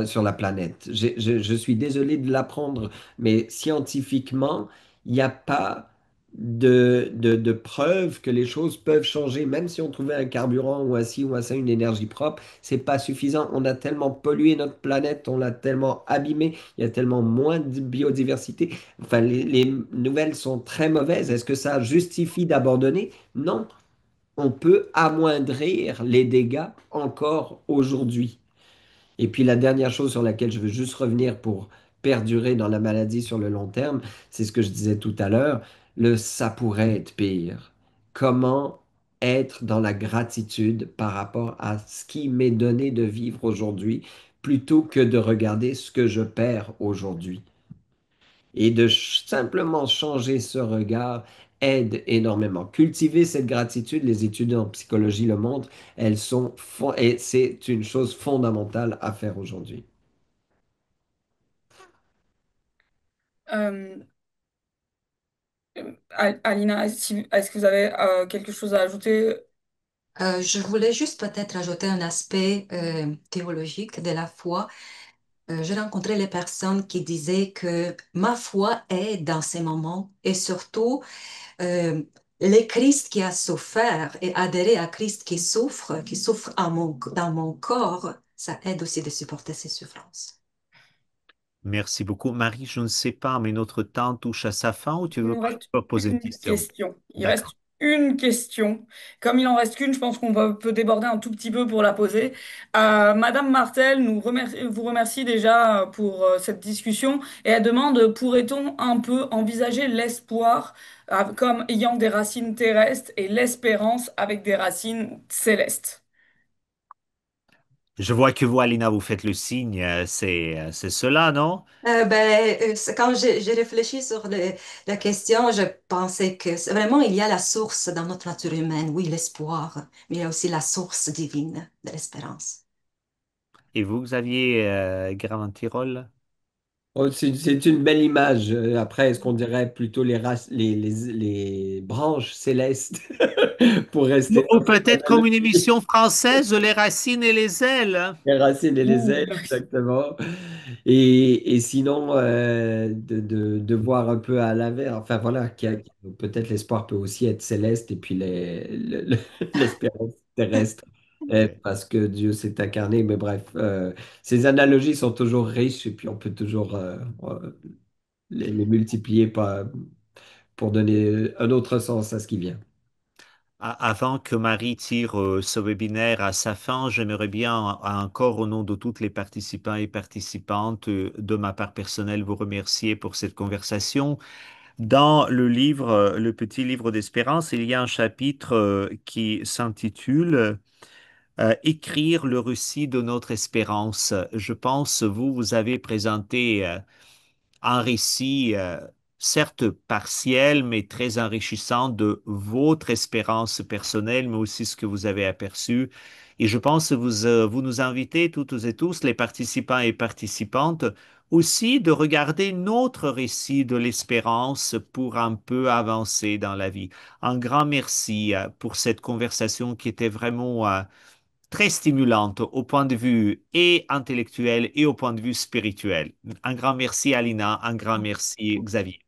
Speaker 4: sur la planète. Je suis désolé de l'apprendre, mais scientifiquement, il n'y a pas de preuve que les choses peuvent changer, même si on trouvait un carburant ou un ci ou un ça, une énergie propre, c'est pas suffisant. On a tellement pollué notre planète, on l'a tellement abîmé, il y a tellement moins de biodiversité. Enfin, les nouvelles sont très mauvaises. Est-ce que ça justifie d'abandonner? Non, on peut amoindrir les dégâts encore aujourd'hui. Et puis la dernière chose sur laquelle je veux juste revenir pour perdurer dans la maladie sur le long terme, c'est ce que je disais tout à l'heure, le ça pourrait être pire. Comment être dans la gratitude par rapport à ce qui m'est donné de vivre aujourd'hui plutôt que de regarder ce que je perds aujourd'hui. Et de simplement changer ce regard aide énormément. Cultiver cette gratitude, les études en psychologie le montrent, et c'est une chose fondamentale à faire aujourd'hui.
Speaker 1: Euh, Alina, est-ce que vous avez quelque chose à ajouter?
Speaker 2: Je voulais juste peut-être ajouter un aspect théologique de la foi. J'ai rencontré les personnes qui disaient que ma foi est dans ces moments et surtout euh, le Christ qui a souffert et adhérer à Christ qui souffre dans mon corps, ça aide aussi de supporter ses souffrances.
Speaker 3: Merci beaucoup. Marie, je ne sais pas, mais notre temps touche à sa fin ou tu
Speaker 1: Il
Speaker 3: veux
Speaker 1: nous reste
Speaker 3: encore poser une
Speaker 1: une
Speaker 3: question?
Speaker 1: question. Il
Speaker 3: D'accord.
Speaker 1: reste une question. Comme il en reste qu'une, je pense qu'on peut déborder un tout petit peu pour la poser. Madame Martel vous remercie déjà pour cette discussion et elle demande, pourrait-on un peu envisager l'espoir comme ayant des racines terrestres et l'espérance avec des racines célestes?
Speaker 3: Je vois que vous, Alina, vous faites le signe. C'est cela, non?
Speaker 2: Quand j'ai réfléchi sur la question, je pensais que vraiment il y a la source dans notre nature humaine, oui, l'espoir, mais il y a aussi la source divine de l'espérance.
Speaker 3: Et vous, Xavier Graventirol?
Speaker 4: Oh, c'est une belle image. Après, est-ce qu'on dirait plutôt les branches célestes pour rester
Speaker 3: Ou
Speaker 4: dans cette
Speaker 3: peut-être comme une
Speaker 4: analogie?
Speaker 3: émission française, Les racines et les ailes.
Speaker 4: Les racines et les
Speaker 1: Ouh.
Speaker 4: ailes, exactement. Et sinon, de voir un peu à l'inverse, enfin voilà, peut-être l'espoir peut aussi être céleste et puis l'espérance terrestre,
Speaker 3: Ouais.
Speaker 4: parce que Dieu s'est incarné. Mais bref, ces analogies sont toujours riches et puis on peut toujours les multiplier pour donner un autre sens à ce qui vient.
Speaker 3: Avant que Marie tire ce webinaire à sa fin, j'aimerais bien encore au nom de toutes les participants et participantes, de ma part personnelle, vous remercier pour cette conversation. Dans le livre, le petit livre d'espérance, il y a un chapitre qui s'intitule Écrire le récit de notre espérance. Je pense, vous avez présenté un récit, certes partiel, mais très enrichissant de votre espérance personnelle, mais aussi ce que vous avez aperçu. Et je pense que vous nous invitez toutes et tous, les participants et participantes, aussi de regarder notre récit de l'espérance pour un peu avancer dans la vie. Un grand merci pour cette conversation qui était vraiment très stimulante au point de vue et intellectuel et au point de vue spirituel. Un grand merci, Alina. Un grand merci, Xavier.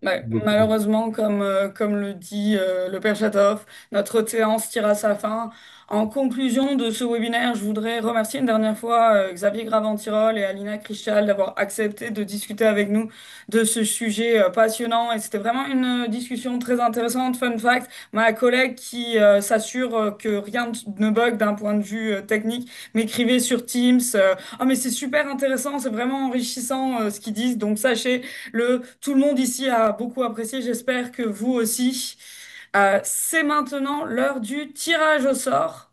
Speaker 1: Ouais,
Speaker 4: Beaucoup.
Speaker 1: malheureusement, comme le dit le Père Chatoff, notre séance tire à sa fin. En conclusion de ce webinaire, je voudrais remercier une dernière fois Xavier Graventirol et Alina Krichal d'avoir accepté de discuter avec nous de ce sujet passionnant. Et c'était vraiment une discussion très intéressante. Fun fact, ma collègue qui s'assure que rien ne bug d'un point de vue technique m'écrivait sur Teams. Ah, mais c'est super intéressant, c'est vraiment enrichissant ce qu'ils disent. Donc sachez tout le monde ici a beaucoup apprécié, j'espère que vous aussi. C'est maintenant l'heure du tirage au sort.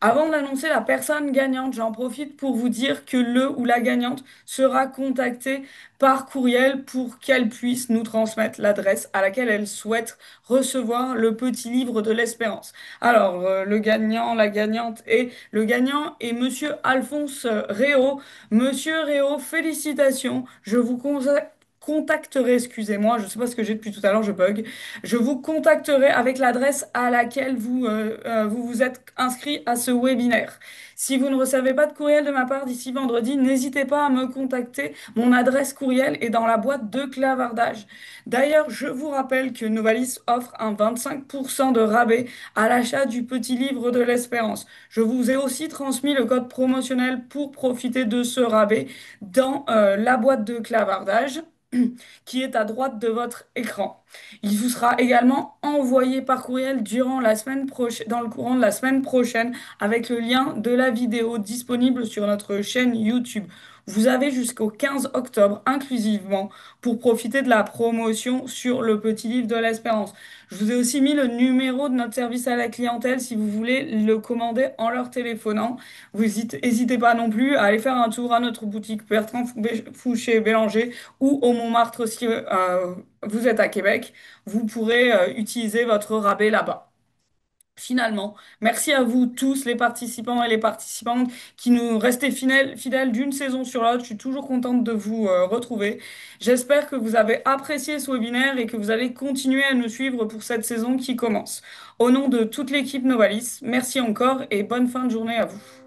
Speaker 1: Avant d'annoncer la personne gagnante, j'en profite pour vous dire que le ou la gagnante sera contactée par courriel pour qu'elle puisse nous transmettre l'adresse à laquelle elle souhaite recevoir le petit livre de l'espérance. Alors, le gagnant, la gagnante et le gagnant est Monsieur Alphonse Réau. Monsieur Réau, félicitations. Contacterai, excusez-moi, je ne sais pas ce que j'ai depuis tout à l'heure, je bug. Je vous contacterai avec l'adresse à laquelle vous vous êtes inscrit à ce webinaire. Si vous ne recevez pas de courriel de ma part d'ici vendredi, n'hésitez pas à me contacter. Mon adresse courriel est dans la boîte de clavardage. D'ailleurs, je vous rappelle que Novalis offre un 25% de rabais à l'achat du petit livre de l'espérance. Je vous ai aussi transmis le code promotionnel pour profiter de ce rabais dans la boîte de clavardage qui est à droite de votre écran. Il vous sera également envoyé par courriel durant la semaine prochaine, dans le courant de la semaine prochaine avec le lien de la vidéo disponible sur notre chaîne YouTube. Vous avez jusqu'au 15 octobre inclusivement pour profiter de la promotion sur le petit livre de l'espérance. Je vous ai aussi mis le numéro de notre service à la clientèle si vous voulez le commander en leur téléphonant. Vous n'hésitez pas non plus à aller faire un tour à notre boutique Bertrand Fouché Bélanger ou au Montmartre si vous êtes à Québec. Vous pourrez utiliser votre rabais là-bas. Finalement, merci à vous tous, les participants et les participantes qui nous restez fidèles d'une saison sur l'autre. Je suis toujours contente de vous retrouver. J'espère que vous avez apprécié ce webinaire et que vous allez continuer à nous suivre pour cette saison qui commence. Au nom de toute l'équipe Novalis, merci encore et bonne fin de journée à vous.